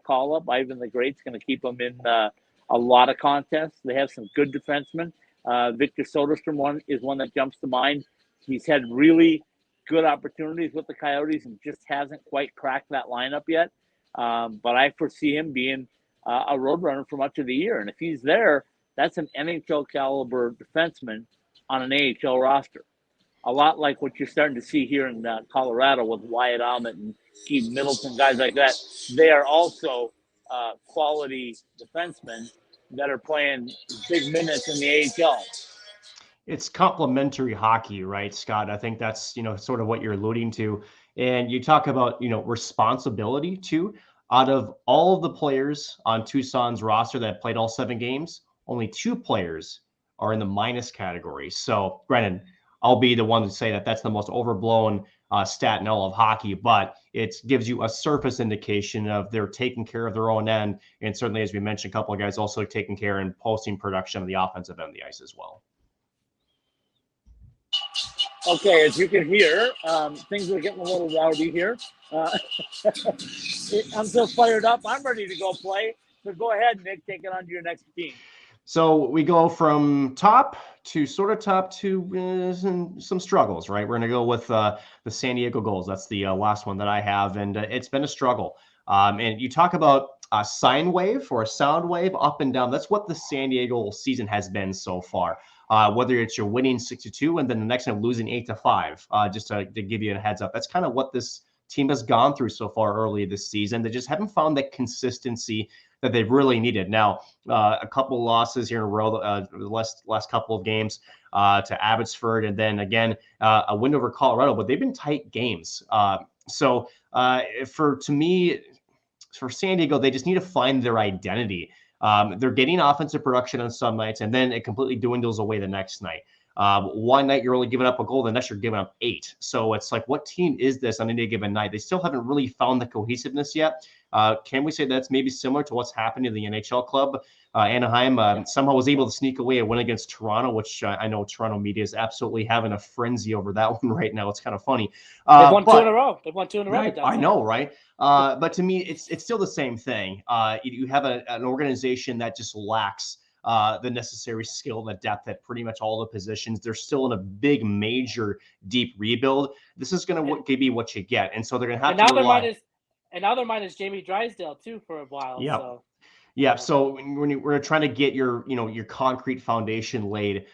call up, Ivan the Great's going to keep them in a lot of contests. They have some good defensemen. Victor Soderstrom is one that jumps to mind. He's had really good opportunities with the Coyotes and just hasn't quite cracked that lineup yet. But I foresee him being a roadrunner for much of the year. And if he's there, that's an NHL caliber defenseman on an AHL roster. A lot like what you're starting to see here in Colorado with Wyatt Ahmet and Steve Middleton, guys like that. They are also quality defensemen that are playing big minutes in the AHL. It's complementary hockey, right, Scott? I think that's, sort of what you're alluding to. And you talk about, responsibility too. Out of all of the players on Tucson's roster that played all 7 games, only 2 players are in the minus category. So, granted, I'll be the one to say that that's the most overblown stat in all of hockey, but it gives you a surface indication of they're taking care of their own end. And certainly, as we mentioned, a couple of guys also taking care and posting production of the offensive end of the ice as well. Okay, as you can hear, things are getting a little rowdy here. I'm so fired up. I'm ready to go play. So go ahead, Nick, take it on to your next team. So we go from top to some struggles, right? We're going to go with the San Diego Gulls. That's the last one that I have, and it's been a struggle. And you talk about a sine wave or a sound wave up and down. That's what the San Diego season has been so far. Whether it's you're winning 6-2 and then the next time losing 8-5, just to give you a heads up. That's kind of what this team has gone through so far early this season. They just haven't found that consistency that they've really needed. Now, a couple losses here in a row, the last couple of games to Abbotsford, and then again a win over Colorado, but they've been tight games. So for San Diego, they just need to find their identity. They're getting offensive production on some nights, and then it completely dwindles away the next night. One night you're only giving up a goal, the next you're giving up 8. So it's like, what team is this on any given night? They still haven't really found the cohesiveness yet. Can we say that's maybe similar to what's happening in the NHL club? Anaheim somehow was able to sneak away a win against Toronto, which I know Toronto media is absolutely having a frenzy over that one right now. It's kind of funny. They've won 2 in a row. They've won 2 in a row. Right, I know, right? But to me, it's still the same thing. You have an organization that just lacks the necessary skill and the depth at pretty much all the positions. They're still in a big, major, deep rebuild. This is going to be what you get, and so they're going to have to rely. And now their mind is Jamie Drysdale too for a while. Yep. So. Yeah. So when we're trying to get your concrete foundation laid,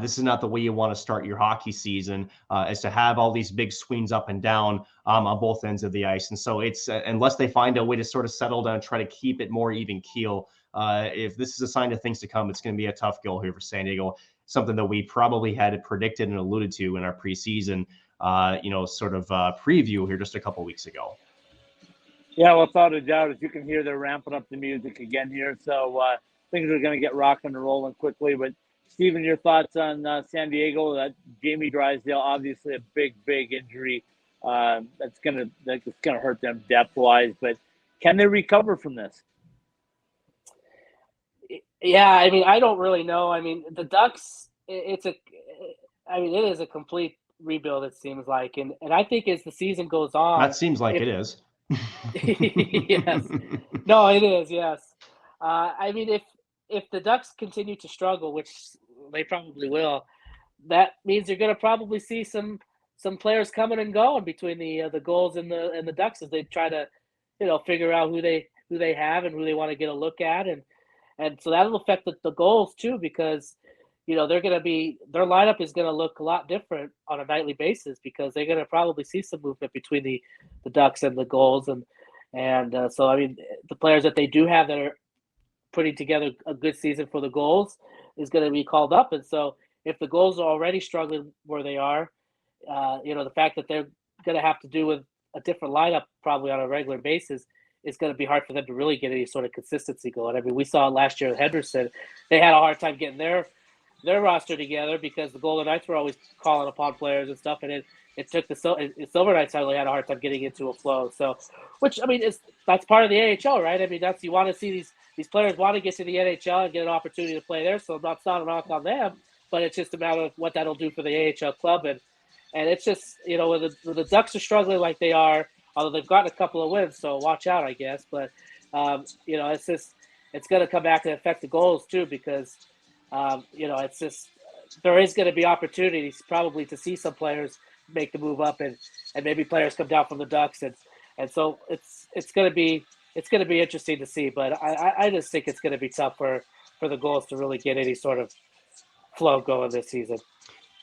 this is not the way you want to start your hockey season, is to have all these big swings up and down on both ends of the ice. And so it's unless they find a way to sort of settle down and try to keep it more even keel. If this is a sign of things to come, it's going to be a tough goal here for San Diego. Something that we probably had predicted and alluded to in our preseason, preview here just a couple weeks ago. Yeah, without a doubt, as you can hear, they're ramping up the music again here. So things are going to get rocking and rolling quickly. But, Steven, your thoughts on San Diego? That Jamie Drysdale, obviously a big, big injury. That's going to hurt them depth-wise. But can they recover from this? Yeah, I mean, I don't really know. I mean, the Ducks, it is a complete rebuild, it seems like. And I think as the season goes on. That seems like it is. Yes. No, it is. Yes. I mean, if the Ducks continue to struggle, which they probably will, that means you're going to probably see some players coming and going between the Goals and the Ducks as they try to, figure out who they have and who they want to get a look at, and so that'll affect the Goals too, because they're going to be, their lineup is going to look a lot different on a nightly basis, because they're going to probably see some movement between the Ducks and the Goals. And so, I mean, the players that they do have that are putting together a good season for the Goals is going to be called up. And so if the Goals are already struggling where they are, the fact that they're going to have to do with a different lineup probably on a regular basis, it's going to be hard for them to really get any sort of consistency going. I mean, we saw last year with Henderson, they had a hard time getting their roster together because the Golden Knights were always calling upon players and stuff, and it took the Silver Knights really had a hard time getting into a flow. So, which, I mean, that's part of the AHL, right? I mean, you want to see these players want to get to the NHL and get an opportunity to play there. So it's not a knock on them, but it's just a matter of what that'll do for the AHL club. And it's just, when the Ducks are struggling like they are, although they've gotten a couple of wins, so watch out, I guess. But it's going to come back and affect the Goals too, because it's just, there is going to be opportunities probably to see some players make the move up and maybe players come down from the Ducks. And so it's going to be interesting to see, but I just think it's going to be tough for the Goals to really get any sort of flow going this season.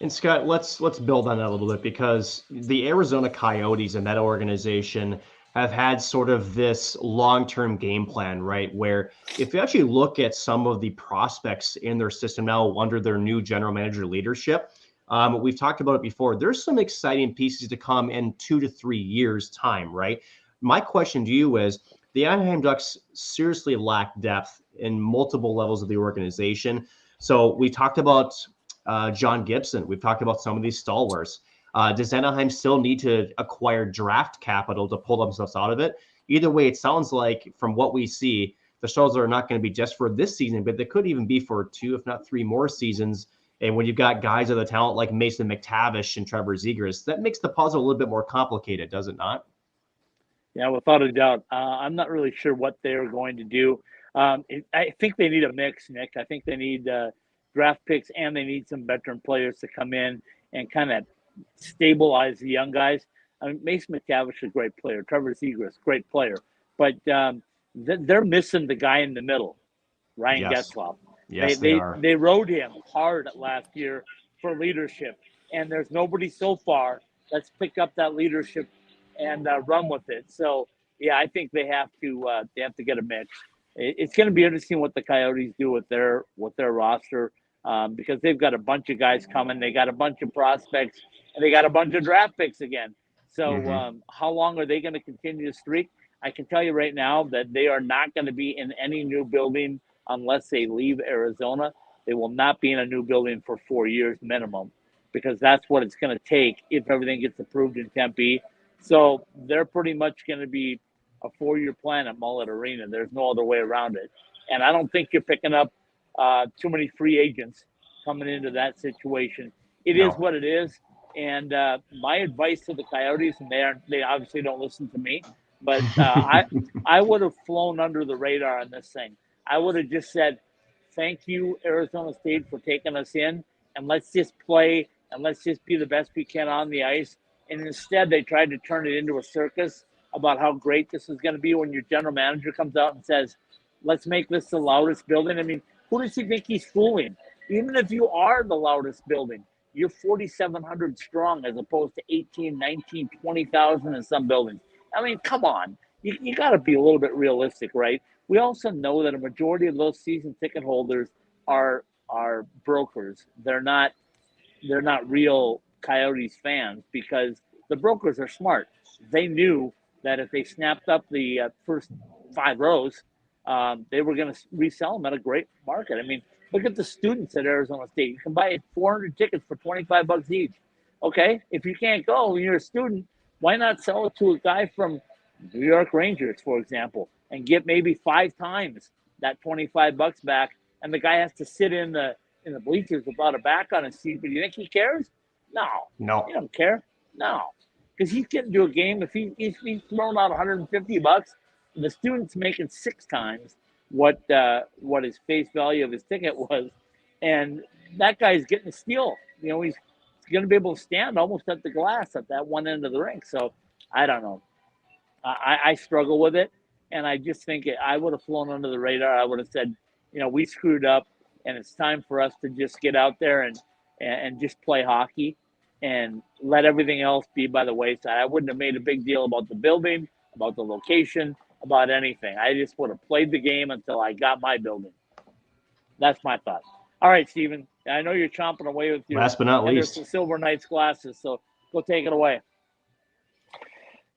And Scott, let's build on that a little bit, because the Arizona Coyotes and that organization have had sort of this long-term game plan, right? Where if you actually look at some of the prospects in their system now under their new general manager leadership, we've talked about it before, there's some exciting pieces to come in 2 to 3 years' time, right? My question to you is, the Anaheim Ducks seriously lack depth in multiple levels of the organization. So we talked about John Gibson. We've talked about some of these stalwarts. Does Anaheim still need to acquire draft capital to pull themselves out of it? Either way, it sounds like from what we see, the Stars are not going to be just for this season, but they could even be for 2, if not 3 more seasons. And when you've got guys of the talent like Mason McTavish and Trevor Zegras, that makes the puzzle a little bit more complicated, does it not? Yeah, without a doubt. I'm not really sure what they're going to do. I think they need a mix, Nick. I think they need draft picks, and they need some veteran players to come in and kind of stabilize the young guys. I mean, Mason McTavish is a great player. Trevor Zegras, great player. But they're missing the guy in the middle, Ryan Getzlaf. Yes, they are. They rode him hard last year for leadership, and there's nobody so far that's picked up that leadership and run with it. So, yeah, I think they have to get a mix. It's going to be interesting what the Coyotes do with their roster, because they've got a bunch of guys coming. They got a bunch of prospects, and they got a bunch of draft picks again. So how long are they going to continue to streak? I can tell you right now that they are not going to be in any new building unless they leave Arizona. They will not be in a new building for 4 years minimum, because that's what it's going to take if everything gets approved in Tempe. So they're pretty much going to be a 4-year plan at Mullet Arena. There's no other way around it. And I don't think you're picking up too many free agents coming into that situation. It is what it is. And my advice to the Coyotes, and they obviously don't listen to me, but I would have flown under the radar on this thing. I would have just said, thank you, Arizona State, for taking us in, and let's just play and let's just be the best we can on the ice. And instead, they tried to turn it into a circus about how great this is going to be when your general manager comes out and says, let's make this the loudest building. I mean, who does he think he's fooling? Even if you are the loudest building, you're 4,700 strong as opposed to 18, 19, 20,000 in some buildings. I mean, come on. You got to be a little bit realistic, right? We also know that a majority of those season ticket holders are brokers. They're not real Coyotes fans because the brokers are smart. They knew that if they snapped up the first 5 rows, they were going to resell them at a great market. I mean, look at the students at Arizona State. You can buy 400 tickets for $25 each. Okay, if you can't go and you're a student, why not sell it to a guy from New York Rangers, for example, and get maybe 5 times that $25 back, and the guy has to sit in the bleachers without a back on his seat. But you think he cares? No, he don't care. No, because he's getting to a game. If he's throwing out $150, the student's making 6 times what his face value of his ticket was, and that guy's getting a steal. You know, he's going to be able to stand almost at the glass at that one end of the rink. So I don't know. I struggle with it, and I just think I would have flown under the radar. I would have said, you know, we screwed up, and it's time for us to just get out there and just play hockey and let everything else be by the wayside. I wouldn't have made a big deal about the building, about the location, about anything. I just would have played the game until I got my building. That's my thought. All right, Steven. I know you're chomping away with your last but not least Silver Knights glasses, so go take it away.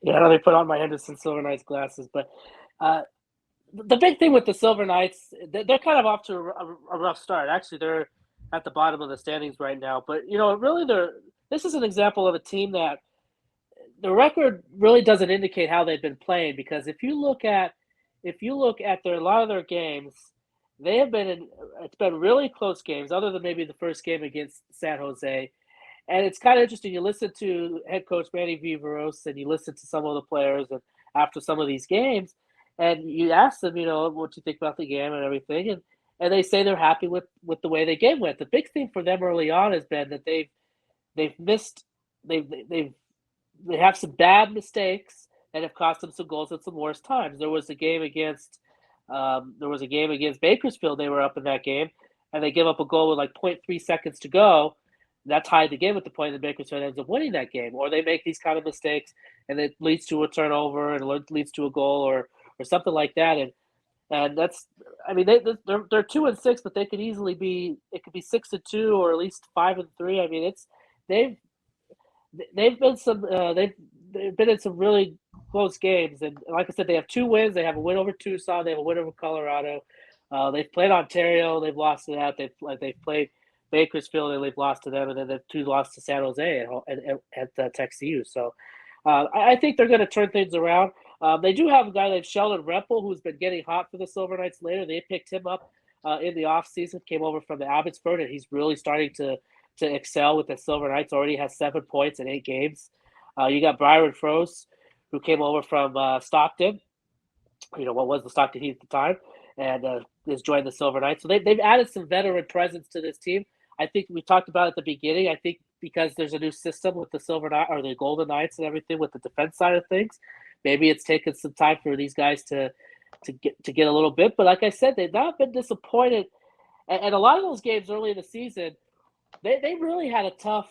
Yeah, I know they put on my Henderson Silver Knights glasses, but the big thing with the Silver Knights, they're kind of off to a rough start. Actually, they're at the bottom of the standings right now. But, you know, really, this is an example of a team that the record really doesn't indicate how they've been playing, because if you look at a lot of their games, they have it's been really close games, other than maybe the first game against San Jose. And it's kind of interesting. You listen to head coach Manny Viveros, and you listen to some of the players and after some of these games, and you ask them, you know, what you think about the game and everything, and they say they're happy with the way the game went. The big thing for them early on has been that they have some bad mistakes that have cost them some goals at some worse times. There was a game against Bakersfield. They were up in that game, and they give up a goal with like 0.3 seconds to go. That tied the game at the point that Bakersfield ends up winning that game. Or they make these kind of mistakes, and it leads to a turnover and it leads to a goal or something like that. And that's, I mean, they're 2-6, but they could easily be. It could be 6-2 or at least 5-3. I mean, they've been in some really close games, and like I said, they have 2 wins. They have a win over Tucson. They have a win over Colorado. They've played Ontario. They've lost to that. They've played Bakersfield, and they've lost to them, and then they've 2 lost to San Jose at TechCU. So I think they're going to turn things around. They do have a guy named Sheldon Rempel who's been getting hot for the Silver Knights later. They picked him up in the offseason, came over from the Abbotsford, and he's really starting to excel with the Silver Knights. Already has 7 points in 8 games. You got Byron Froese, who came over from Stockton. You know, what was the Stockton Heat at the time, and has joined the Silver Knights. So they've added some veteran presence to this team. I think we talked about at the beginning. I think because there's a new system with the Silver Knights or the Golden Knights and everything with the defense side of things, maybe it's taken some time for these guys to get a little bit. But like I said, they've not been disappointed. And a lot of those games early in the season, they really had a tough.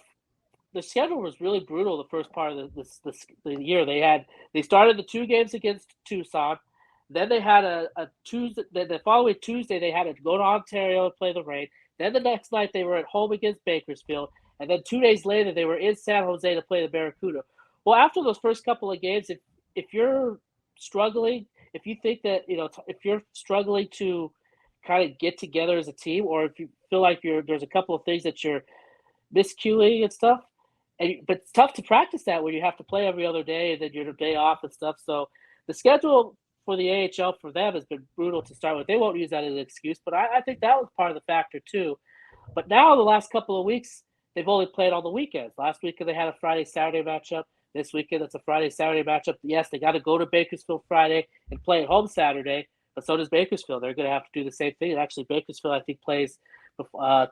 The schedule was really brutal the first part of the year. They started the 2 games against Tucson. Then they had a Tuesday. The following Tuesday, they had to go to Ontario and play the Rain. Then the next night, they were at home against Bakersfield. And then 2 days later, they were in San Jose to play the Barracuda. Well, after those first couple of games, if you're struggling, if you think that, you know, if you're struggling to kind of get together as a team, or if you feel like there's a couple of things that you're miscuing and stuff, but it's tough to practice that when you have to play every other day and then you're a day off and stuff. So the schedule for the AHL for them has been brutal to start with. They won't use that as an excuse, but I think that was part of the factor too. But now the last couple of weeks, they've only played on the weekends. Last weekend they had a Friday-Saturday matchup. This weekend it's a Friday-Saturday matchup. Yes, they got to go to Bakersfield Friday and play at home Saturday, but so does Bakersfield. They're going to have to do the same thing. And actually, Bakersfield, I think, plays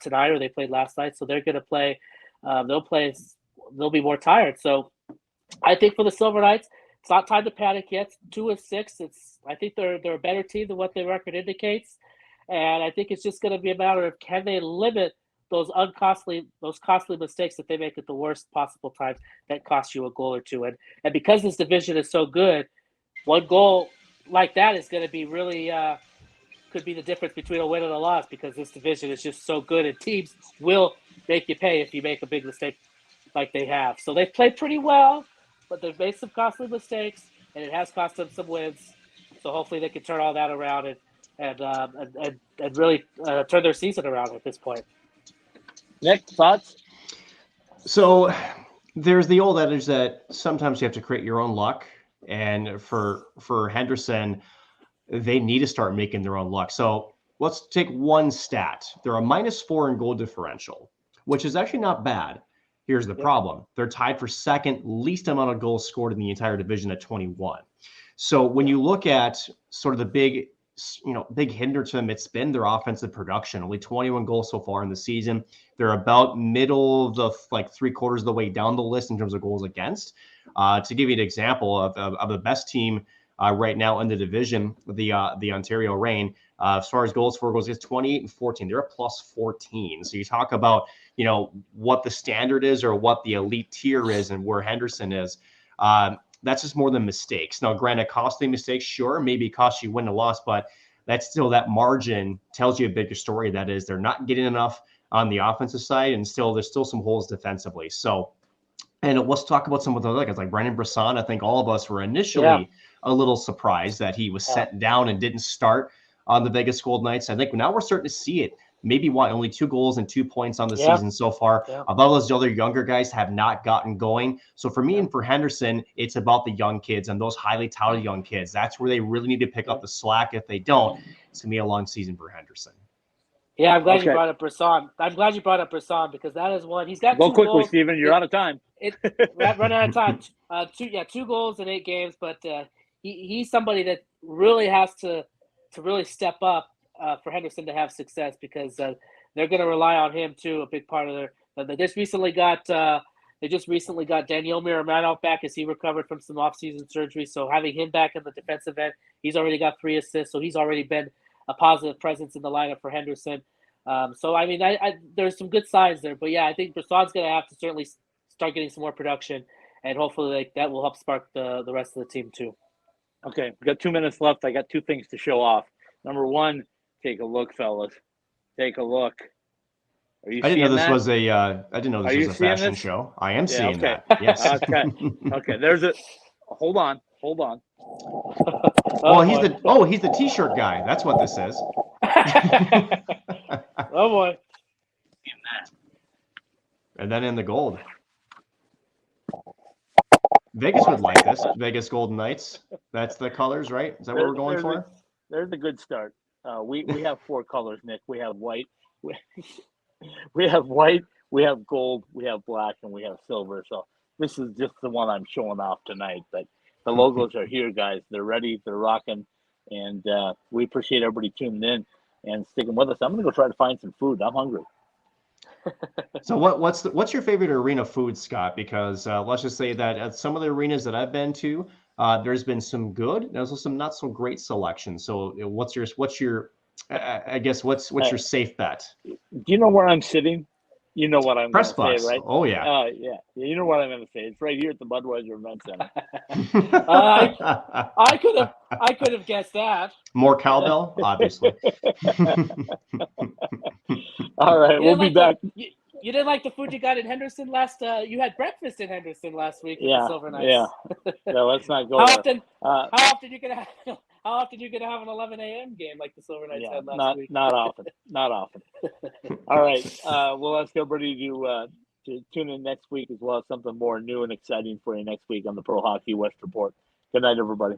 tonight, or they played last night, so they're going to play. They'll be more tired. So I think for the Silver Knights, it's not time to panic yet. 2-6. I think they're a better team than what their record indicates, and I think it's just going to be a matter of, can they limit those costly mistakes that they make at the worst possible times that cost you a goal or two. And because this division is so good, one goal like that is going to be really could be the difference between a win and a loss, because this division is just so good, and teams will make you pay if you make a big mistake like they have. So they've played pretty well, but they've made some costly mistakes, and it has cost them some wins. So hopefully they can turn all that around and really turn their season around at this point. Nick, thoughts? So there's the old adage that sometimes you have to create your own luck. And for Henderson, they need to start making their own luck. So let's take one stat. They're a -4 in goal differential, which is actually not bad. Here's the problem. They're tied for second least amount of goals scored in the entire division at 21. So when you look at sort of the big hinder to them, it's been their offensive production. Only 21 goals so far in the season. They're about middle of the three-quarters of the way down the list in terms of goals against. To give you an example of the best team right now in the division, the Ontario Reign, as far as goals for goals, it's 28 and 14. They're a +14. So you talk about what the standard is or what the elite tier is and where Henderson is. That's just more than mistakes. Now, granted, costly mistakes, sure, maybe cost you win or loss, but that's still, that margin tells you a bigger story. That is, they're not getting enough on the offensive side, and there's still some holes defensively. So, and let's talk about some of the other guys like Brendan Brisson. I think all of us were initially a little surprised that he was sent down and didn't start on the Vegas Golden Knights. I think now we're starting to see it. Maybe only 2 goals and 2 points on the season so far. A lot of those other younger guys have not gotten going. So for me and for Henderson, it's about the young kids and those highly touted young kids. That's where they really need to pick up the slack. If they don't, it's going to be a long season for Henderson. Yeah, I'm glad you brought up Brisson. Because that is one. He's got Go 2 quickly, goals. Steven. You're out of time. Run out of time. 2 goals in 8 games, but he's somebody that really has to really step up for Henderson to have success, because they're going to rely on him too. A big part of their. They just recently got Daniel Miromanov back as he recovered from some off-season surgery. So having him back in the defensive end, he's already got 3 assists. So he's already been a positive presence in the lineup for Henderson. So I mean, there's some good signs there. But yeah, I think Brisson's going to have to certainly start getting some more production, and hopefully that will help spark the rest of the team too. Okay, we've got 2 minutes left. I got 2 things to show off. Number one, take a look, fellas. Take a look. Are you? I didn't know this was a. I didn't know this was a fashion show. I am seeing that. Yes. Okay. Okay. There's a. Hold on. He's the T-shirt guy. That's what this is. Oh boy. And then in the gold. Vegas would like this. Vegas Golden Knights. That's the colors, right? Is that what we're going for? There's a good start. We have 4 colors, Nick. We have white. We have white. We have gold. We have black, and we have silver. So this is just the one I'm showing off tonight. But the logos are here, guys. They're ready. They're rocking, and we appreciate everybody tuning in and sticking with us. I'm gonna go try to find some food. I'm hungry. So what's your favorite arena food, Scott? Because let's just say that at some of the arenas that I've been to, there's been some good, and also some not so great selections. So what's your safe bet? Do you know where I'm sitting? You know what I'm going to say, right? Oh yeah. Yeah. You know what I'm going to say. It's right here at the Budweiser Event Center. I could have guessed that. More cowbell, obviously. All right, we'll be back. You didn't like the food you got in Henderson last. You had breakfast in Henderson last week. With the Silver Knights. Yeah. Let's not go. How often you gonna have an 11 a.m. game like the Silver Knights had last week? Not often. All right. We'll ask everybody to tune in next week as well as something more new and exciting for you next week on the Pro Hockey West Report. Good night, everybody.